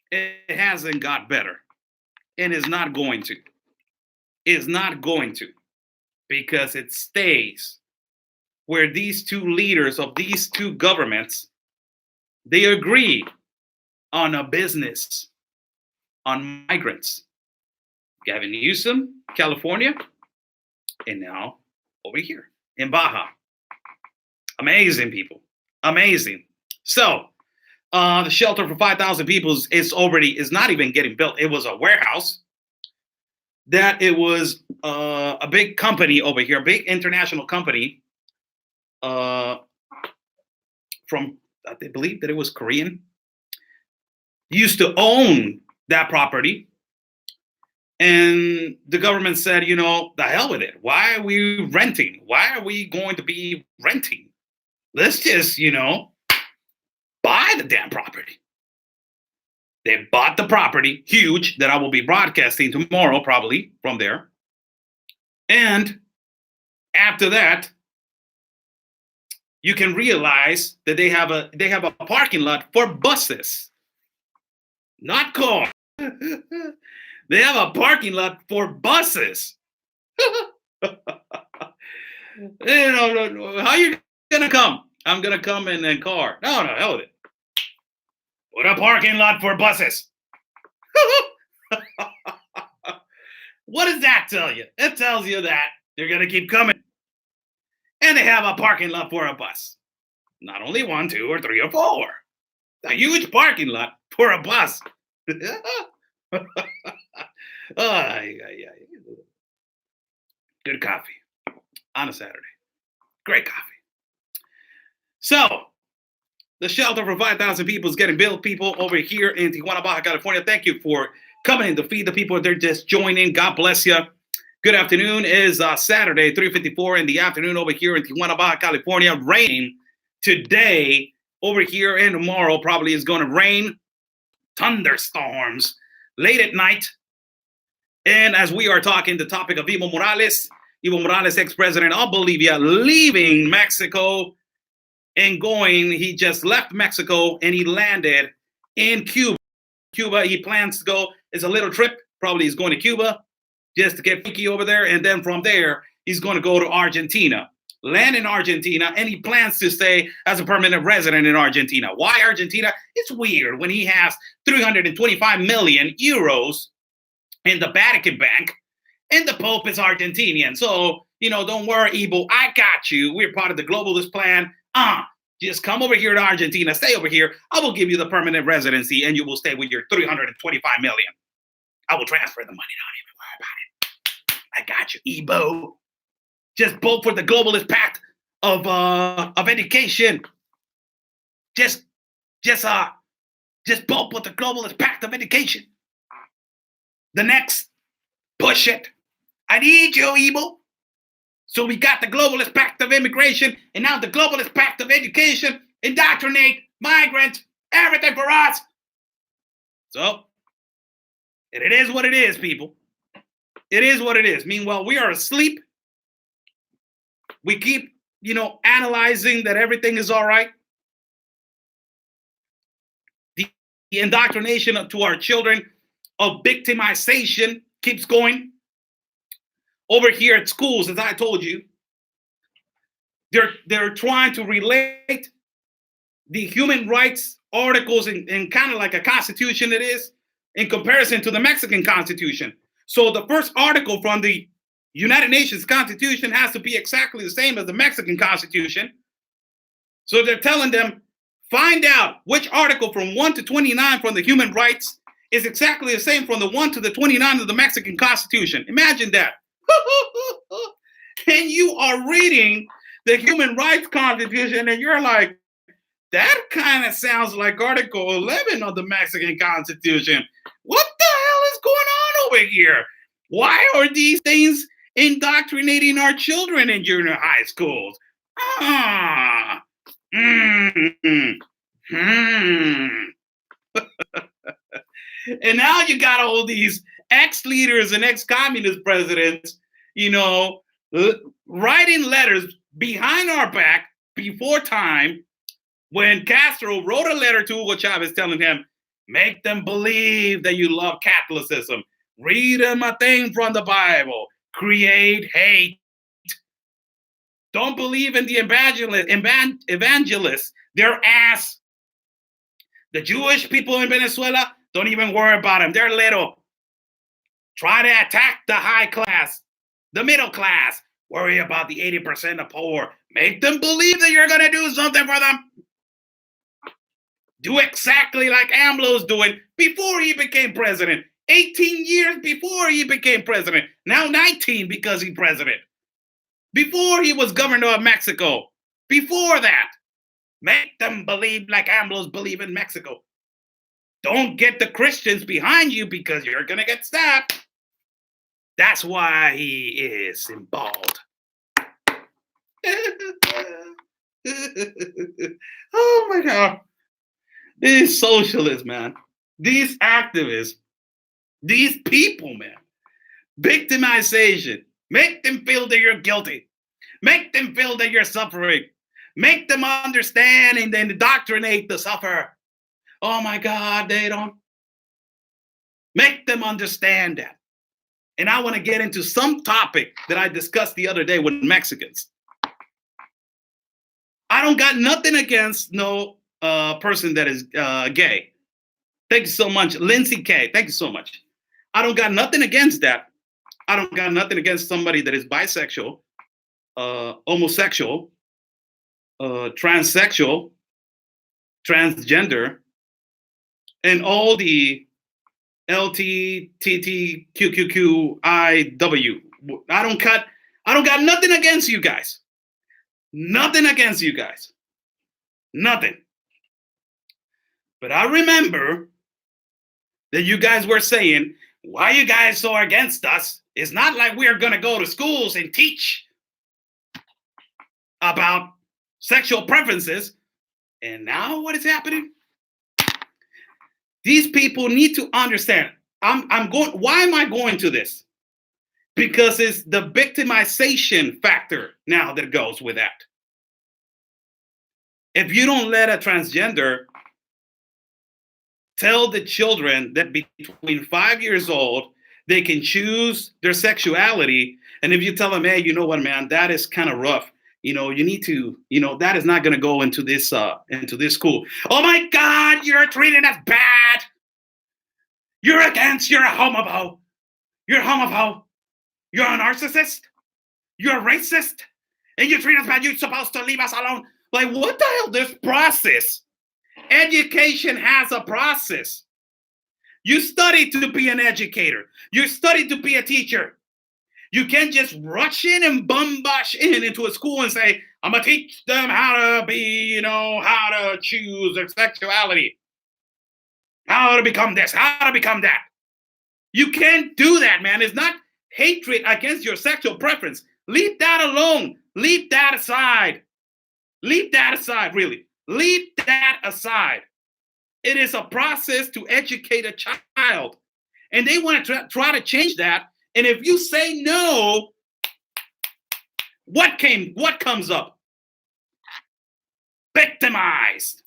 It hasn't got better and is not going to. Is not going to, because it stays where these two leaders of these two governments, they agree on a business on migrants. Gavin Newsom, California, and now over here in Baja. Amazing, people. Amazing. So the shelter for 5,000 people is not even getting built. It was a warehouse that it was a big company over here, a big international company from, I believe that it was Korean, used to own that property. And the government said, the hell with it. Why are we renting? Why are we going to be renting? Let's just, buy the damn property. They bought the property, huge, that I will be broadcasting tomorrow, probably from there. And after that, you can realize that they have a parking lot for buses, not cars. They have a parking lot for buses. How are you gonna come? I'm gonna come in a car. No, hell with it. What a parking lot for buses. What does that tell you? It tells you that they're going to keep coming. And they have a parking lot for a bus. Not only 1, 2, or 3, or 4. A huge parking lot for a bus. Ay. Good coffee on a Saturday. Great coffee. So, the shelter for 5,000 people is getting built, people, over here in Tijuana, Baja California. Thank you for coming in to feed the people. They're just joining. God bless you. Good afternoon. Is Saturday, 3:54 in the afternoon over here in Tijuana, Baja California. Raining today over here, and tomorrow probably is going to rain. Thunderstorms late at night. And as we are talking, the topic of Evo Morales, ex-president of Bolivia, leaving Mexico and going. He just left Mexico and he landed in Cuba. He plans to go. It's a little trip. Probably he's going to Cuba just to get freaky over there. And then from there, he's going to go to Argentina. Land in Argentina, and he plans to stay as a permanent resident in Argentina. Why Argentina? It's weird when he has 325 million euros in the Vatican Bank, and the Pope is Argentinian. So, don't worry, Evo, I got you. We're part of the globalist plan. Just come over here to Argentina, stay over here. I will give you the permanent residency, and you will stay with your 325 million. I will transfer the money. Don't even worry about it. I got you, Evo. Just vote for the globalist pact of education. Just vote for the globalist pact of education. The next, push it. I need you, Evo. So we got the globalist pact of immigration, and now the globalist pact of education, indoctrinate migrants, everything for us. So, and it is what it is, people. It is what it is. Meanwhile, we are asleep. We keep, analyzing that everything is all right. The indoctrination to our children of victimization keeps going. Over here at schools, as I told you, they're trying to relate the human rights articles in kind of like a constitution it is in comparison to the Mexican Constitution. So the first article from the United Nations Constitution has to be exactly the same as the Mexican Constitution. So they're telling them, find out which article from 1 to 29 from the human rights is exactly the same from the 1 to the 29 of the Mexican Constitution. Imagine that. And you are reading the Human Rights Constitution and you're like, that kind of sounds like Article 11 of the Mexican Constitution. What the hell is going on over here? Why are these things indoctrinating our children in junior high schools? And now you got all these ex-leaders and ex-communist presidents, writing letters behind our back before time when Castro wrote a letter to Hugo Chavez telling him, make them believe that you love Catholicism. Read them a thing from the Bible. Create hate. Don't believe in the evangelists. They're ass. The Jewish people in Venezuela, don't even worry about them. They're little. Try to attack the high class, the middle class. Worry about the 80% of poor. Make them believe that you're going to do something for them. Do exactly like AMLO's doing before he became president. 18 years before he became president. Now 19 because he's president. Before he was governor of Mexico. Before that. Make them believe like AMLO's believe in Mexico. Don't get the Christians behind you because you're going to get stabbed. That's why he is bald. Oh my God. These socialists, man. These activists. These people, man. Victimization. Make them feel that you're guilty. Make them feel that you're suffering. Make them understand and then indoctrinate the sufferer. Oh my God, they don't. Make them understand that. And I want to get into some topic that I discussed the other day with Mexicans. I don't got nothing against no person that is gay. Thank you so much. Lindsay K, thank you so much. I don't got nothing against that. I don't got nothing against somebody that is bisexual, homosexual, transsexual, transgender, and all the LTTTQQQIW. I don't got nothing against you guys. Nothing against you guys. Nothing. But I remember that you guys were saying, why you guys so against us? It's not like we're going to go to schools and teach about sexual preferences. And now what is happening? These people need to understand. I'm going. Why am I going to this? Because it's the victimization factor now that goes with that. If you don't let a transgender tell the children that between 5 years old, they can choose their sexuality. And if you tell them, hey, you know what, man, that is kind of rough. You need to, that is not going to go into this school. Oh my God, you're treating us bad. You're a homophobe. You're a homophobe. You're a narcissist. You're a racist. And you treat us bad. You're supposed to leave us alone. Like, what the hell? This process. Education has a process. You study to be an educator. You study to be a teacher. You can't just rush in and bumbash into a school and say, I'm going to teach them how to be, how to choose their sexuality. How to become this, how to become that. You can't do that, man. It's not hatred against your sexual preference. Leave that alone. Leave that aside. Leave that aside, really. Leave that aside. It is a process to educate a child. And they want to try to change that. And if you say no, what comes up? Victimized.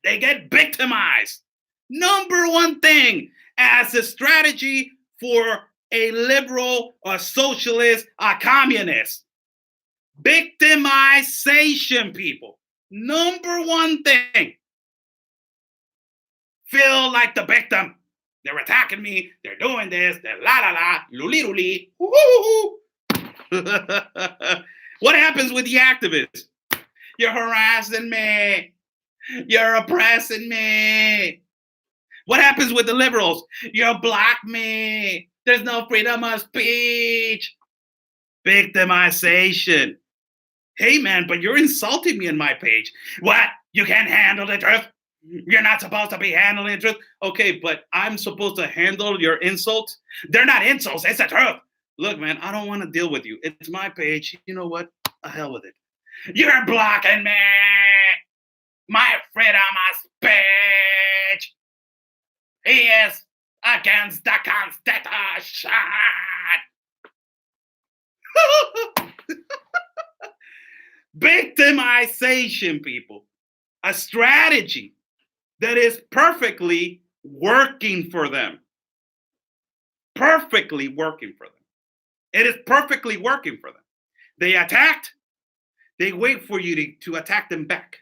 They get victimized. Number one thing as a strategy for a liberal, a socialist, a communist. Victimization, people. Number one thing. Feel like the victim. They're attacking me. They're doing this. They're la la la, luli luli. What happens with the activists? You're harassing me. You're oppressing me. What happens with the liberals? You block me. There's no freedom of speech. Victimization. Hey, man, but you're insulting me on my page. What? You can't handle the truth? You're not supposed to be handling the truth? Okay, but I'm supposed to handle your insults? They're not insults. It's the truth. Look, man, I don't want to deal with you. It's my page. You know what? The hell with it. You're blocking me. My freedom of speech. He is against the Constitution. Victimization, people. A strategy that is perfectly working for them. Perfectly working for them. It is perfectly working for them. They attacked. They wait for you to attack them back.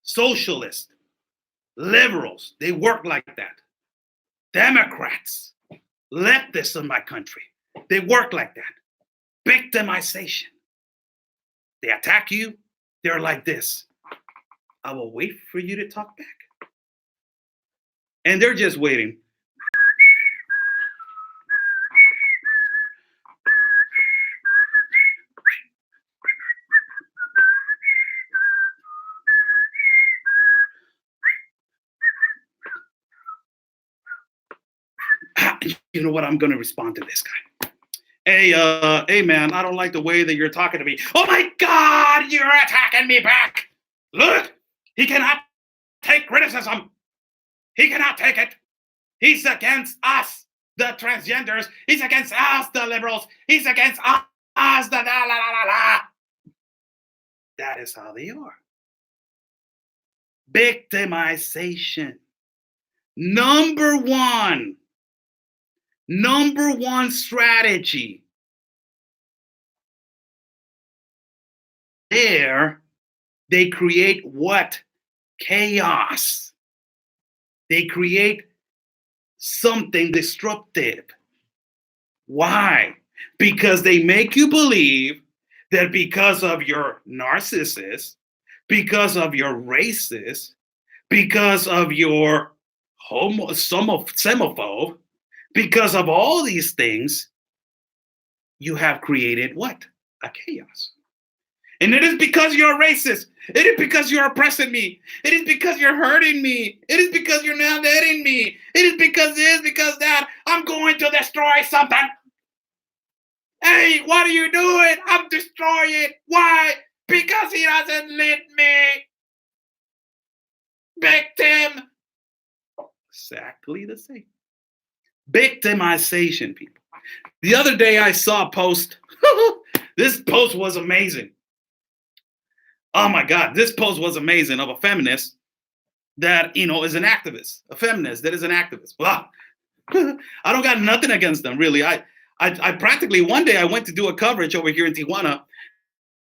Socialists, liberals, they work like that. Democrats, leftists in my country, they work like that. Victimization. They attack you, they're like this. I will wait for you to talk back. And they're just waiting. You know what? I'm going to respond to this guy. Hey, man, I don't like the way that you're talking to me. Oh my God, you're attacking me back. Look, he cannot take criticism. He cannot take it. He's against us, the transgenders. He's against us, the liberals. He's against us, the la la la la la. That is how they are. Victimization. Number one strategy. There, they create what? Chaos. They create something disruptive. Why? Because they make you believe that because of your narcissist, because of your racist, because of your semophobe, because of all these things, you have created what? A chaos. And it is because you're racist. It is because you're oppressing me. It is because you're hurting me. It is because you're not letting me. It is because this, because that. I'm going to destroy something. Hey, what are you doing? I'm destroying. Why? Because he doesn't let me. Victim. Exactly the same. Victimization, people. The other day I saw a post. This post was amazing. Oh my God, this post was amazing of a feminist that, is an activist, a feminist that is an activist. Well, I don't got nothing against them, really. I practically, one day I went to do a coverage over here in Tijuana.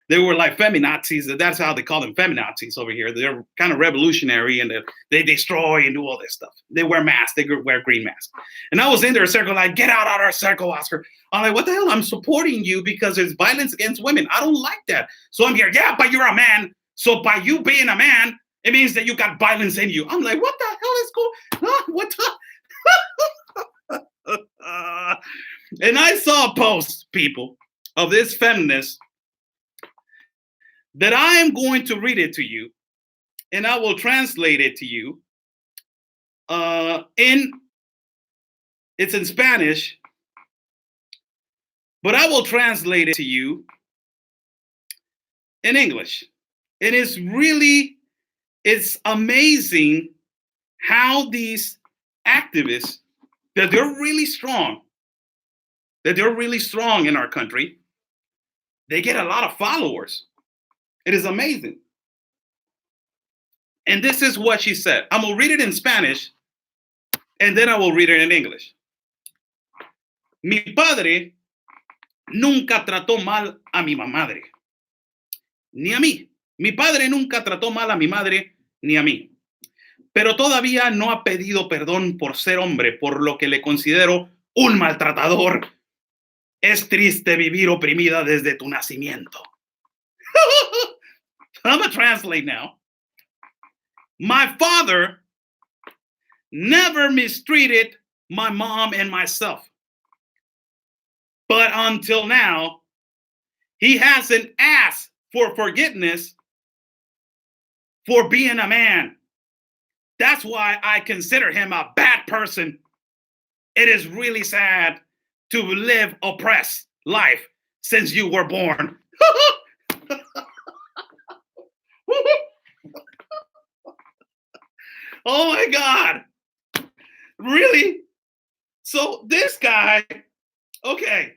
They were like feminazis. That's how they call them, feminazis over here. They're kind of revolutionary and they destroy and do all this stuff. They wear masks. They wear green masks. And I was in their circle like, get out of our circle, Oscar. I'm like, what the hell? I'm supporting you because there's violence against women. I don't like that. So I'm here. Yeah, but you're a man. So by you being a man, it means that you got violence in you. I'm like, what the hell is going on? What the? And I saw a post, people, of this feminist that I am going to read it to you, and I will translate it to you. It's in Spanish, but I will translate it to you in English. It's amazing how these activists, that they're really strong in our country. They get a lot of followers. It is amazing. And this is what she said. I'm going to read it in Spanish, and then I will read it in English. Mi padre nunca trató mal a mi madre, ni a mí. Mi padre nunca trató mal a mi madre, ni a mí. Pero todavía no ha pedido perdón por ser hombre, por lo que le considero un maltratador. Es triste vivir oprimida desde tu nacimiento. I'm going to translate now. My father never mistreated my mom and myself. But until now, he hasn't asked for forgiveness for being a man. That's why I consider him a bad person. It is really sad to live oppressed life since you were born. Oh my God. Really? So this guy, okay.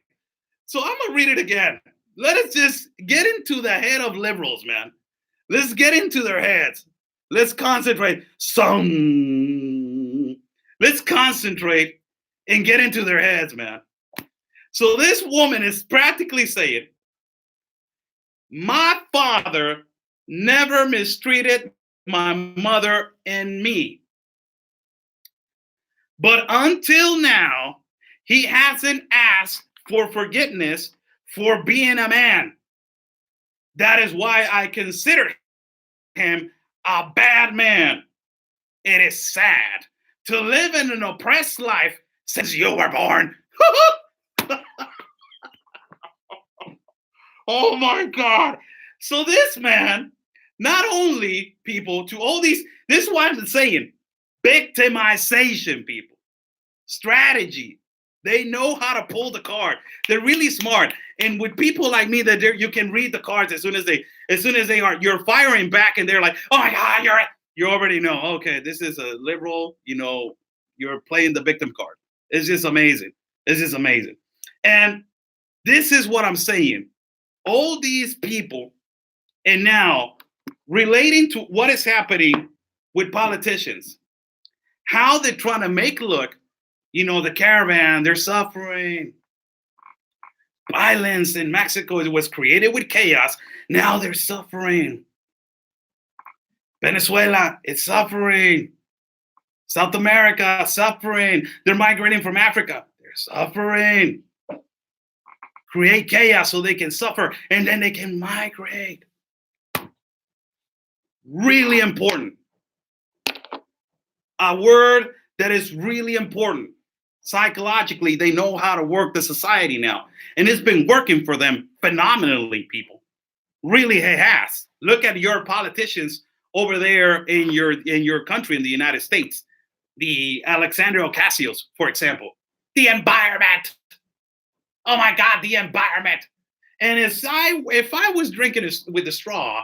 So I'm going to read it again. Let us just get into the head of liberals, man. Let's get into their heads. Let's concentrate. Let's concentrate and get into their heads, man. So this woman is practically saying, my father never mistreated my mother and me. But until now, he hasn't asked for forgiveness for being a man. That is why I consider him a bad man. It is sad to live in an oppressed life since you were born. Oh my God. So this man, not only people to all these, this is why I'm saying victimization, people, strategy. They know how to pull the card. They're really smart. And with people like me, that you can read the cards as soon as they are, you're firing back and they're like, oh my God, you already know. Okay, this is a liberal, you're playing the victim card. It's just amazing. It's just amazing. And this is what I'm saying. All these people, and now relating to what is happening with politicians, how they're trying to make look, the caravan, they're suffering. Violence in Mexico was created with chaos. Now they're suffering. Venezuela, it's suffering. South America, suffering. They're migrating from Africa. They're suffering. Create chaos so they can suffer and then they can migrate. Really important. A word that is really important. Psychologically, they know how to work the society now. And it's been working for them phenomenally, people. Really, it has. Look at your politicians over there in your country, in the United States. The Alexandria Ocasios, for example. The environment. Oh my God, the environment. And if I was drinking with a straw,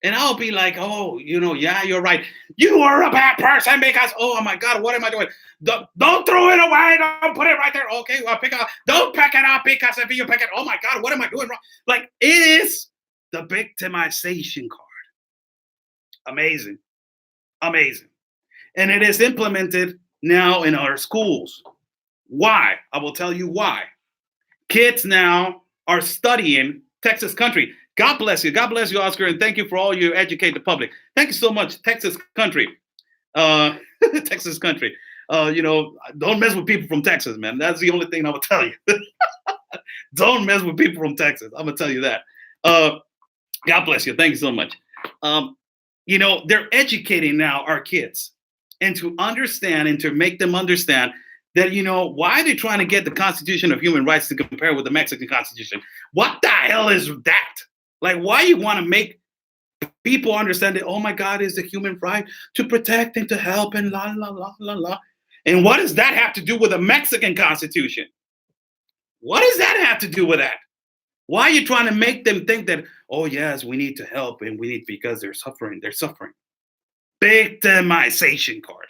and I'll be like, oh, yeah, you're right. You are a bad person because, oh my God, what am I doing? Don't throw it away. Don't put it right there. Okay, well, pick it up. Don't pick it up because if you pick it, oh my God, what am I doing wrong? Like, it is the victimization card. Amazing. Amazing. And it is implemented now in our schools. Why? I will tell you why. Kids now are studying Texas country. God bless you. God bless you, Oscar, and thank you for all you educate the public. Thank you so much, Texas country. Texas country. Don't mess with people from Texas, man. That's the only thing I will tell you. Don't mess with people from Texas. I'm gonna tell you that. God bless you. Thank you so much. They're educating now our kids, and to understand and to make them understand that, why are they trying to get the Constitution of Human Rights to compare with the Mexican Constitution? What the hell is that? Like, why you want to make people understand that, oh my God, it's a human right to protect and to help and la, la, la, la, la. And what does that have to do with the Mexican Constitution? What does that have to do with that? Why are you trying to make them think that, oh yes, we need to help and we need, because they're suffering. Victimization card.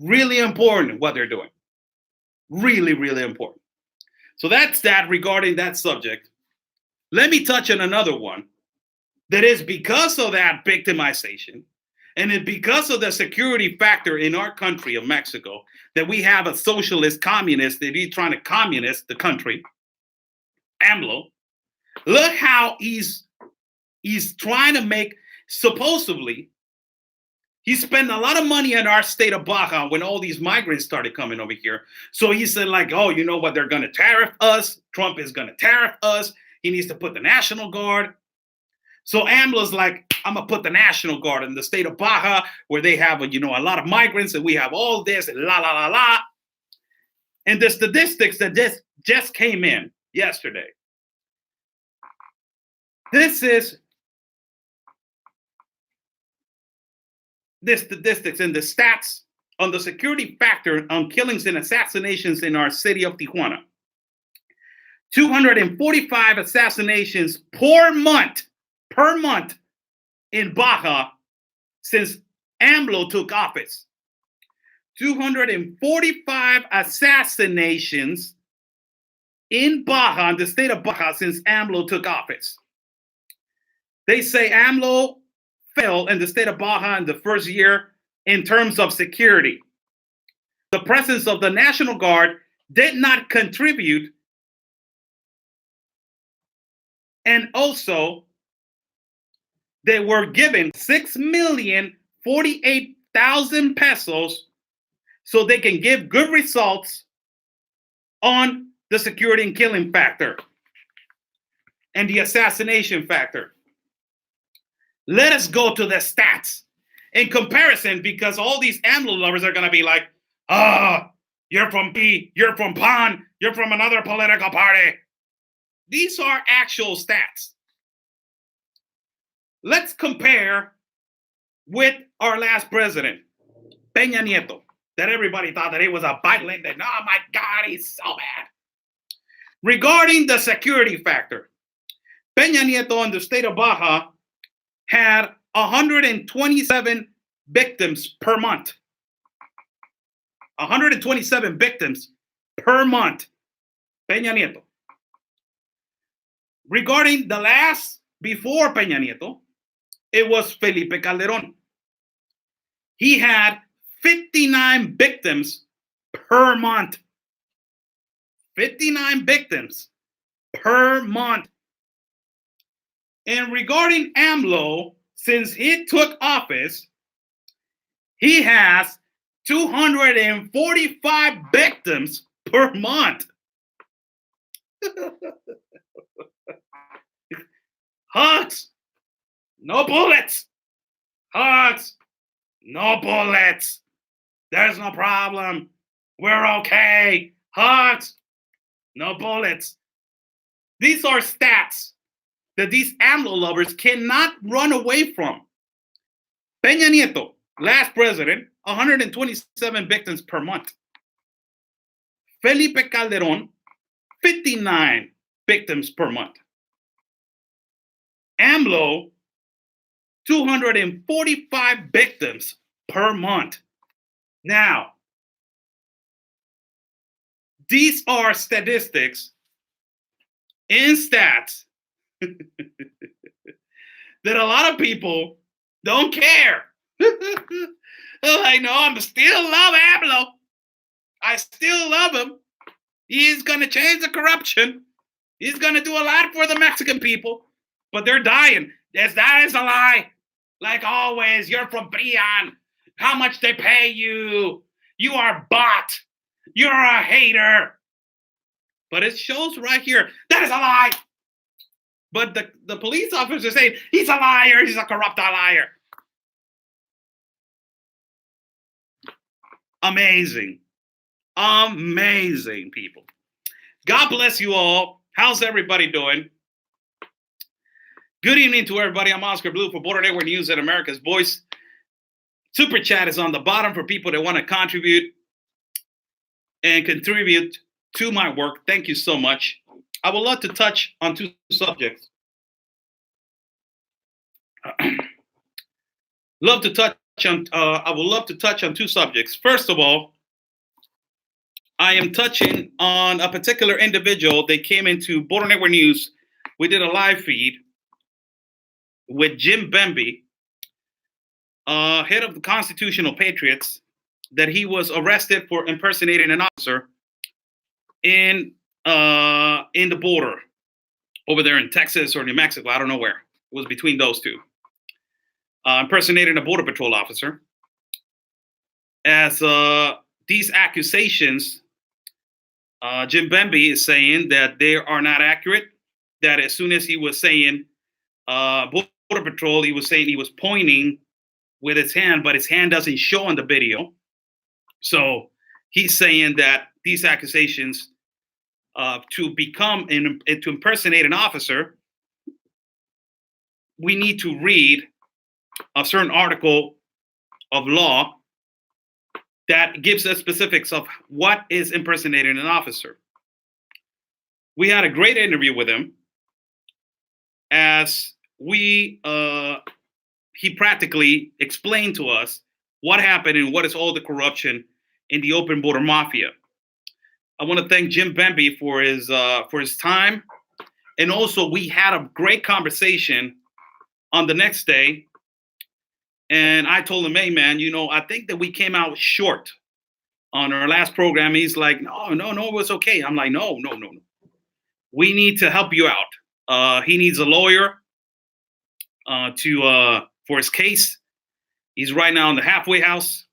Really important what they're doing. Really, really important. So that's that regarding that subject. Let me touch on another one that is because of that victimization and it because of the security factor in our country of Mexico that we have a socialist communist that he's trying to communist the country, AMLO. Look how he's trying to make, supposedly, he spent a lot of money in our state of Baja when all these migrants started coming over here. So he said, like, oh, you know what? They're going to tariff us. Trump is going to tariff us. He needs to put the National Guard. So AMLO's like, I'm going to put the National Guard in the state of Baja where they have, a lot of migrants and we have all this and la, la, la, la. And the statistics that just came in yesterday. This is the statistics and the stats on the security factor on killings and assassinations in our city of Tijuana. 245 assassinations per month in Baja since AMLO took office. 245 assassinations in Baja, in the state of Baja, since AMLO took office. They say AMLO fell in the state of Baja in the first year in terms of security. The presence of the National Guard did not contribute. And also, they were given 6,048,000 pesos so they can give good results on the security and killing factor and the assassination factor. Let us go to the stats in comparison, because all these AMLO lovers are going to be like, you're from P, you're from PAN, you're from another political party. These are actual stats. Let's compare with our last president, Peña Nieto, that everybody thought that he was a violent, and oh my God, he's so bad. Regarding the security factor, Peña Nieto in the state of Baja had 127 victims per month. 127 victims per month. Peña Nieto. Regarding the last, before Peña Nieto, it was Felipe Calderón. He had 59 victims per month. 59 victims per month. And regarding AMLO, since he took office, he has 245 victims per month. Hugs, no bullets. Hugs, no bullets. There's no problem. We're okay. Hugs, no bullets. These are stats that these AMLO lovers cannot run away from. Peña Nieto, last president, 127 victims per month. Felipe Calderón, 59 victims per month. AMLO, 245 victims per month. Now, these are statistics in stats that a lot of people don't care. Like, no, I still love AMLO. I still love him. He's going to change the corruption. He's going to do a lot for the Mexican people, but they're dying. That is a lie. Like always, you're from Brian. How much they pay you? You are bought. You're a hater. But it shows right here. That is a lie. But the police officer saying, he's a liar. He's a corrupt liar. Amazing. Amazing, people. God bless you all. How's everybody doing? Good evening to everybody. I'm Oscar Blue for Border Network News and America's Voice. Super Chat is on the bottom for people that want to contribute and contribute to my work. Thank you so much. I would love to touch on two subjects. I would love to touch on two subjects. First of all, I am touching on a particular individual. They came into Border Network News. We did a live feed with Jim Bembe, head of the Constitutional Patriots, that he was arrested for impersonating an officer in the border over there in Texas or New Mexico. I don't know where. It was between those two. Impersonating a Border Patrol officer. As these accusations, Jim Bembe is saying that they are not accurate, that as soon as he was saying Border Patrol, he was saying he was pointing with his hand, but his hand doesn't show on the video. So he's saying that these accusations to impersonate an officer, we need to read a certain article of law that gives us specifics of what is impersonating an officer. We had a great interview with him as he practically explained to us what happened and what is all the corruption in the open border mafia. I want to thank Jim Bembe for his time. And also we had a great conversation on the next day. And I told him, hey, man, I think that we came out short on our last program. He's like, no, it was okay. I'm like, no. We need to help you out. He needs a lawyer for his case. He's right now in the halfway house.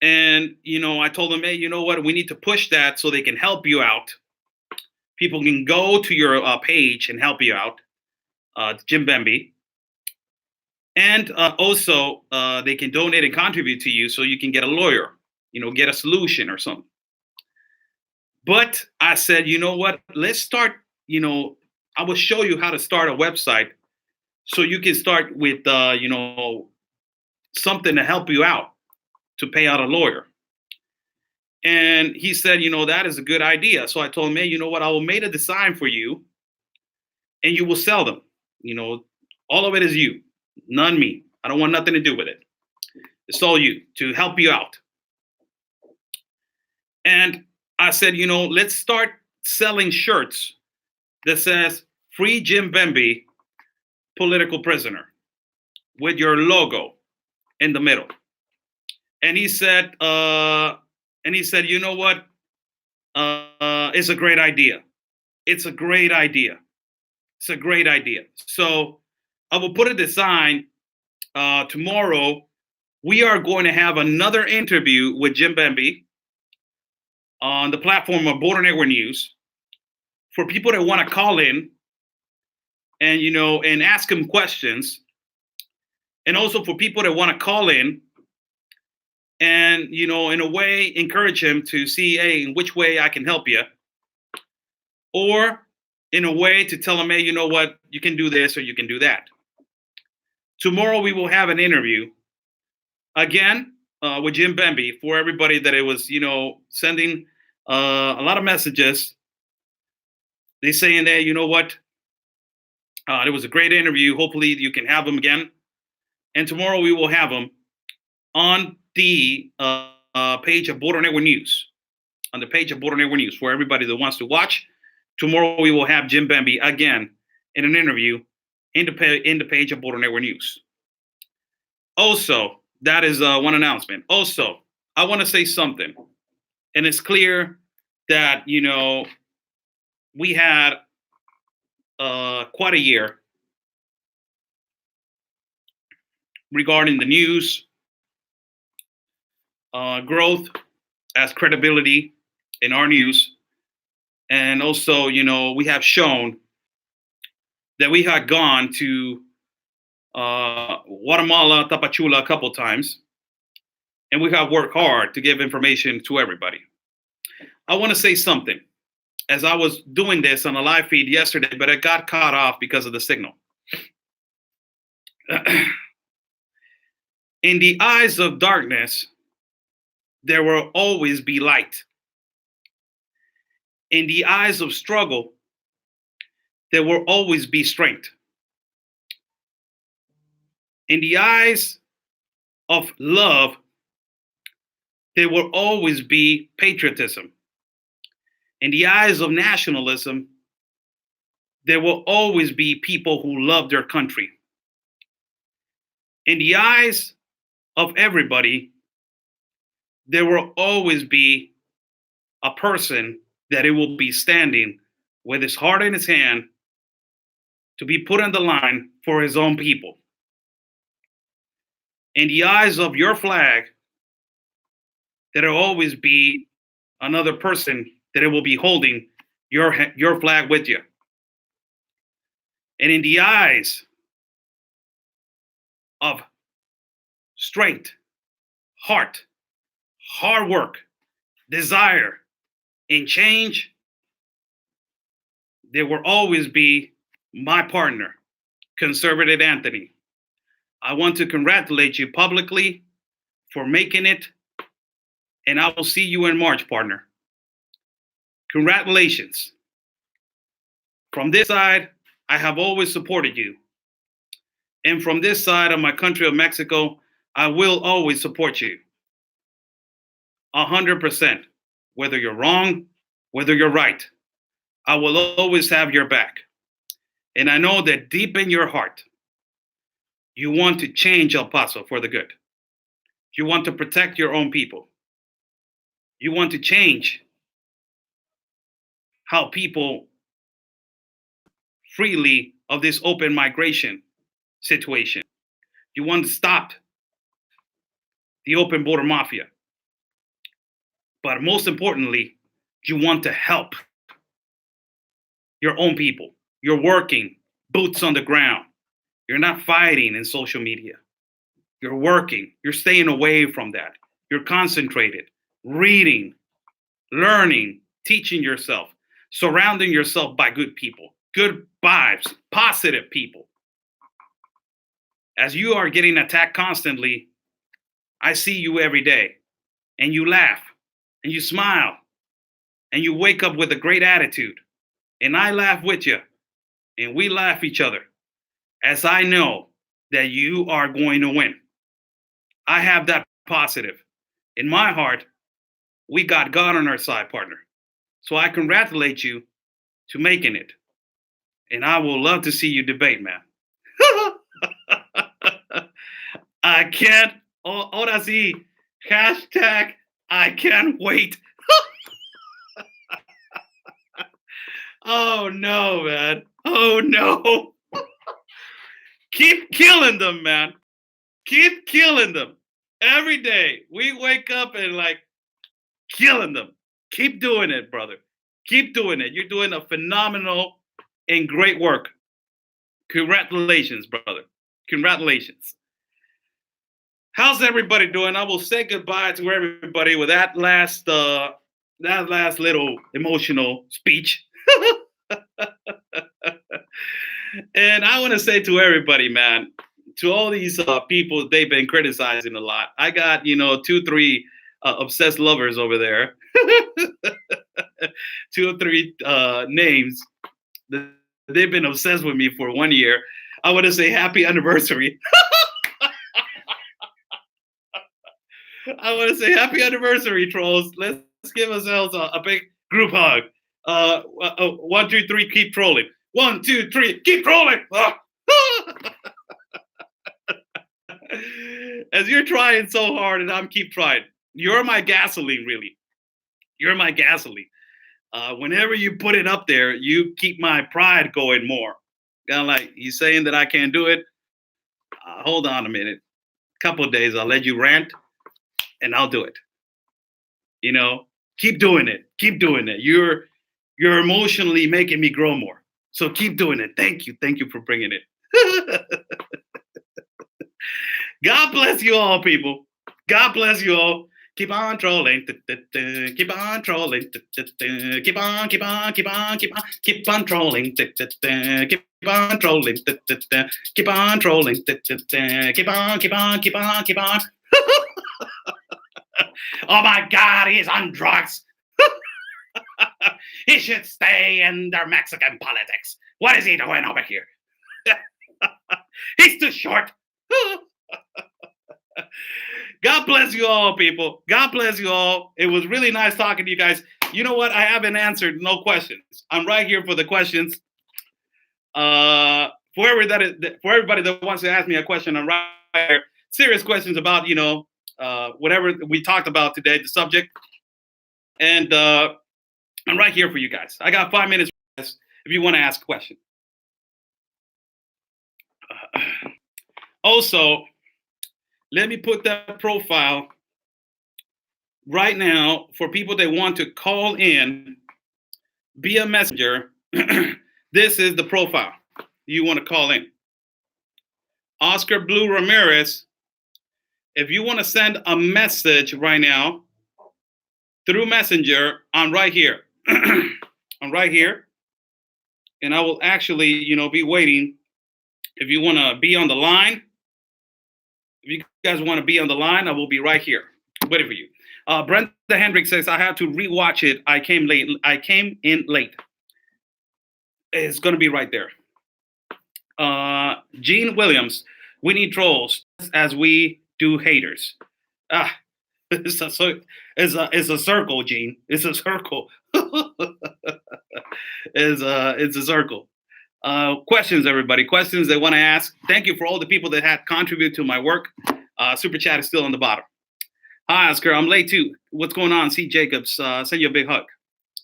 And, I told him, hey, you know what? We need to push that so they can help you out. People can go to your page and help you out, Jim Bembe. And also, they can donate and contribute to you so you can get a lawyer, get a solution or something. But I said, you know what? Let's start, I will show you how to start a website so you can start with, something to help you out, to pay out a lawyer. And he said, that is a good idea. So I told him, hey, you know what? I will make a design for you and you will sell them. All of it is you. None me. I don't want nothing to do with it. It's all you, to help you out. And I said, let's start selling shirts that says Free Jim Bembe, Political Prisoner, with your logo in the middle. And he said, you know what? It's a great idea. It's a great idea. It's a great idea. So I will put a design tomorrow. We are going to have another interview with Jim Bembe on the platform of Border Network News for people that want to call in and, and ask him questions. and also for people that want to call in and, in a way, encourage him to see, hey, in which way I can help you, or in a way to tell him, hey, you know what, you can do this or you can do that. Tomorrow we will have an interview again with Jim Bemby for everybody that it was, sending a lot of messages. They saying that, you know what, it was a great interview. Hopefully you can have him again. And tomorrow we will have him on the page of Border Network News. On the page of Border Network News for everybody that wants to watch. Tomorrow we will have Jim Bemby again in an interview in the page of Border Network News. Also, that is one announcement. Also, I want to say something. And it's clear that, we had quite a year regarding the news, growth as credibility in our news. And also, we have shown that we had gone to Guatemala, Tapachula a couple times, and we have worked hard to give information to everybody. I want to say something. As I was doing this on a live feed yesterday, but it got cut off because of the signal. In the eyes of darkness, there will always be light. In the eyes of struggle, there will always be strength. In the eyes of love, there will always be patriotism. In the eyes of nationalism, there will always be people who love their country. In the eyes of everybody, there will always be a person that it will be standing with his heart in his hand to be put on the line for his own people. In the eyes of your flag, there will always be another person that it will be holding your flag with you. And in the eyes of strength, heart, hard work, desire, and change, there will always be my partner, Conservative Anthony. I want to congratulate you publicly for making it, and I will see you in March, partner. Congratulations. From this side, I have always supported you. And from this side of my country of Mexico, I will always support you. 100%. Whether you're wrong, whether you're right, I will always have your back. And I know that deep in your heart, you want to change El Paso for the good. You want to protect your own people. You want to change how people freely of this open migration situation. You want to stop the open border mafia. But most importantly, you want to help your own people. You're working, boots on the ground. You're not fighting in social media. You're working. You're staying away from that. You're concentrated, reading, learning, teaching yourself, surrounding yourself by good people, good vibes, positive people. As you are getting attacked constantly, I see you every day, and you laugh, and you smile, and you wake up with a great attitude. And I laugh with you, and we laugh each other, as I know that you are going to win. I have that positive. In my heart, we got God on our side, partner. So I congratulate you to making it. And I will love to see you debate, man. I can't. Ahora sí. Hashtag I can't wait. Oh no, man. Oh no. Keep killing them, man. Keep killing them. Every day we wake up and killing them. Keep doing it, brother. Keep doing it. You're doing a phenomenal and great work. Congratulations, brother. Congratulations. How's everybody doing? I will say goodbye to everybody with that last little emotional speech. And I want to say to everybody, man, to all these people they've been criticizing a lot. I got, 2, 3 obsessed lovers over there. 2 or 3 names that they've been obsessed with me for 1 year. I want to say happy anniversary. I want to say happy anniversary, trolls. Let's give ourselves a big group hug. 1, 2, 3, keep trolling. 1, 2, 3, keep trolling. As you're trying so hard and I'm keep trying. You're my gasoline, really. You're my gasoline. Whenever you put it up there, you keep my pride going more. Kind of like he's saying that I can't do it. Hold on a minute. Couple of days, I'll let you rant, and I'll do it. Keep doing it. Keep doing it. You're emotionally making me grow more. So keep doing it. Thank you for bringing it. God bless you all, people. God bless you all. Keep on trolling. Keep on trolling. Keep on trolling. Keep on trolling. Keep on trolling. Keep on trolling. Keep on. Oh my God, he's on drugs. He should stay in their Mexican politics. What is he doing over here? He's too short. God bless you all, people. God bless you all. It was really nice talking to you guys. You know what? I haven't answered no questions. I'm right here for the questions. For everybody that wants to ask me a question, I'm right here. Serious questions about, whatever we talked about today, the subject. And I'm right here for you guys. I got 5 minutes if you want to ask a question. Also, let me put that profile right now for people that want to call in via messenger. This is the profile you want to call in. Oscar Blue Ramirez, if you want to send a message right now through messenger, I'm right here. I'm right here. And I will actually, be waiting. If you want to be on the line, if you guys want to be on the line, I will be right here waiting for you. Brenda Hendrick says, I have to rewatch it. I came in late. It's going to be right there. Gene Williams, we need trolls as we do haters. It's a circle, Gene. It's a circle. It's a circle. Questions, everybody. Questions they want to ask. Thank you for all the people that had contributed to my work. Super chat is still on the bottom. Hi, Oscar. I'm late too. What's going on? C. Jacobs, send you a big hug.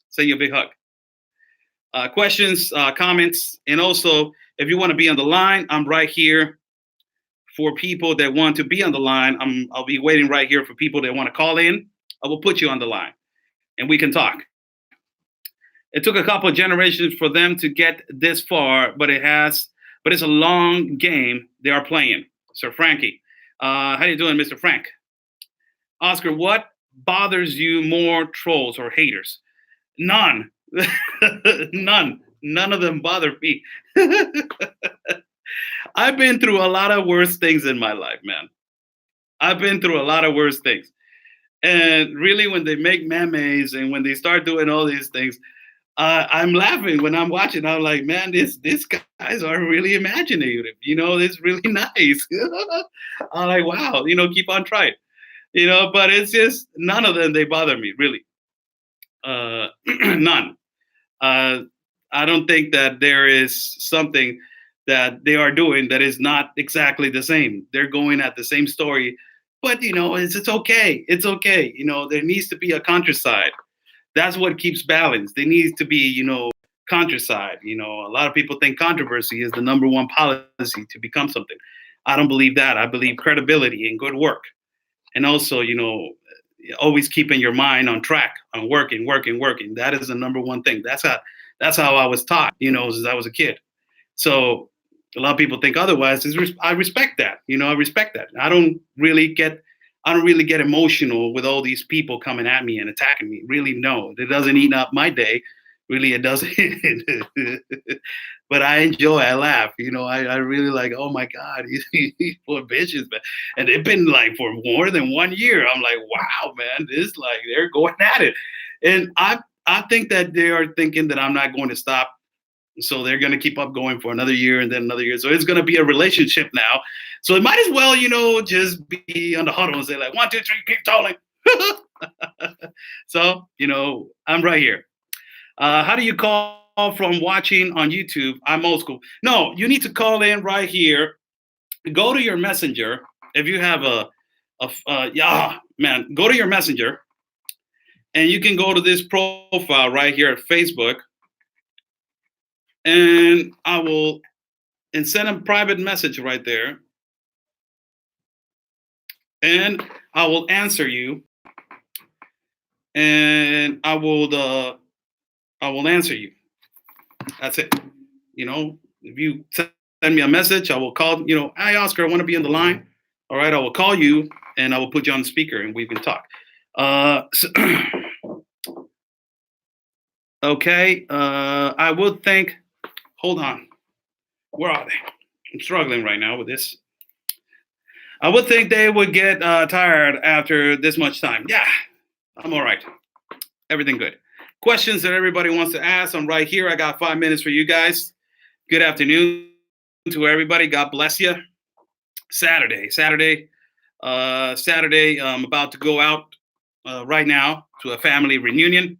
Send you a big hug. Questions, comments, and also if you want to be on the line, I'm right here for people that want to be on the line. I'll be waiting right here for people that want to call in. I will put you on the line, and we can talk. It took a couple of generations for them to get this far, but it's a long game they are playing. Sir Frankie, how you doing, Mr. Frank? Oscar, what bothers you more, trolls or haters? None. None of them bother me. I've been through a lot of worse things in my life, man. I've been through a lot of worse things. And really, when they make memes and when they start doing all these things, I'm laughing when I'm watching. I'm like, man, these guys are really imaginative. It's really nice. I'm like, wow, keep on trying. But it's just none of them, they bother me, really. None. I don't think that there is something that they are doing that is not exactly the same. They're going at the same story, but it's okay. It's okay. There needs to be a countryside. That's what keeps balance. There needs to be, countryside. A lot of people think controversy is the number one policy to become something. I don't believe that. I believe credibility and good work. And also, always keeping your mind on track, on working. That is the number one thing. That's how I was taught, since I was a kid. So A lot of people think otherwise. I respect that. I respect that. I don't really get emotional with all these people coming at me and attacking me. Really, no. It doesn't eat up my day. Really, it doesn't. But I enjoy. I laugh. I really like. Oh my God, these poor bitches, man. And they've been like for more than 1 year. I'm like, wow, man. This like they're going at it, and I think that they are thinking that I'm not going to stop. So they're going to keep up going for another year and then another year. So it's going to be a relationship now. So it might as well, just be on the huddle and say like 1, 2, 3, keep calling. So, I'm right here. How do you call from watching on YouTube? I'm old school. No, you need to call in right here. Go to your messenger. If you have go to your messenger and you can go to this profile right here at Facebook. And I will send a private message right there. And I will answer you. And I will answer you. That's it. If you send me a message, I will call, hi Oscar, I want to be on the line. All right, I will call you and I will put you on the speaker and we can talk. Okay. I would think. Hold on. Where are they? I'm struggling right now with this. I would think they would get tired after this much time. Yeah, I'm all right. Everything good. Questions that everybody wants to ask. I'm right here. I got 5 minutes for you guys. Good afternoon to everybody. God bless you. Saturday. I'm about to go out right now to a family reunion.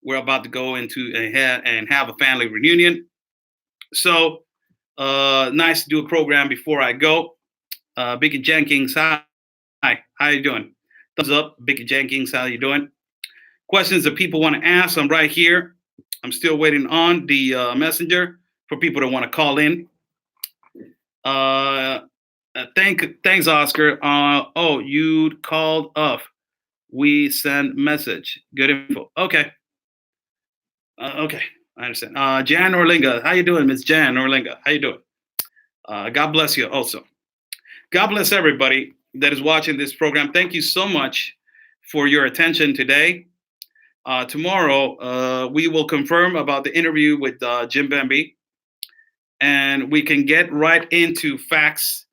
We're about to go into and have a family reunion. So nice to do a program before I go. Bicky Jenkins, hi. How you doing? Thumbs up, Bicky Jenkins. How you doing? Questions that people want to ask, I'm right here. I'm still waiting on the messenger for people that want to call in. Thanks, Oscar. You called up. We send message. Good info. Okay. Okay, I understand. Jan Orlinga, how you doing, Miss Jan Orlinga? How you doing? God bless you also. God bless everybody that is watching this program. Thank you so much for your attention today. Tomorrow, we will confirm about the interview with Jim Bemby, and we can get right into facts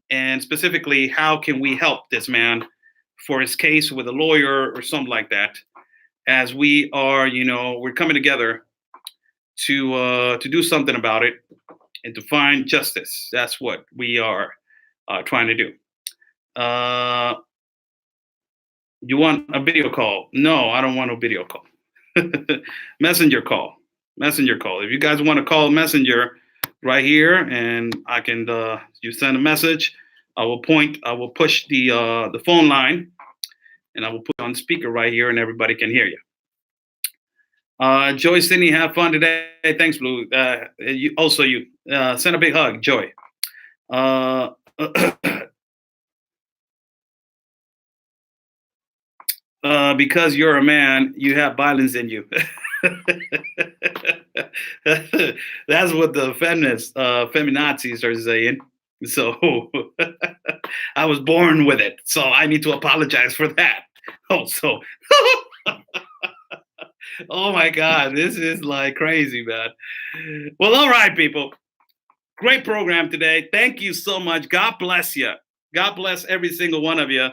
and specifically how can we help this man for his case with a lawyer or something like that. As we are, we're coming together to do something about it and to find justice. That's what we are trying to do. You want a video call? No, I don't want a video call. Messenger call. If you guys want to call Messenger right here, and I can you send a message. I will push the phone line, and I will put on speaker right here, and everybody can hear you. Joy Sydney, have fun today. Thanks, Blue. You send a big hug, Joy. Because you're a man, you have violence in you. That's what the feminazis are saying. So I was born with it. So I need to apologize for that. Also. Oh my God, this is like crazy, man. Well, all right, people. Great program today. Thank you so much. God bless you. God bless every single one of you.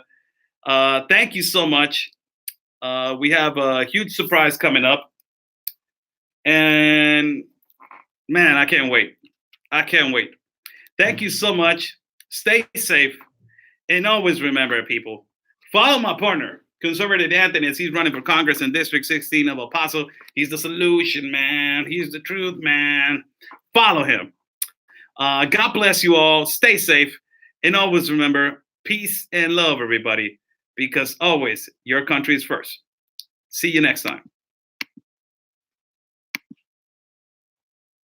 Thank you so much. We have a huge surprise coming up. And man, I can't wait. Thank you so much. Stay safe. And always remember, people, follow my partner, Conservative Anthony, as he's running for Congress in District 16 of El Paso. He's the solution, man. He's the truth, man. Follow him. God bless you all. Stay safe. And always remember, peace and love, everybody, because always your country is first. See you next time.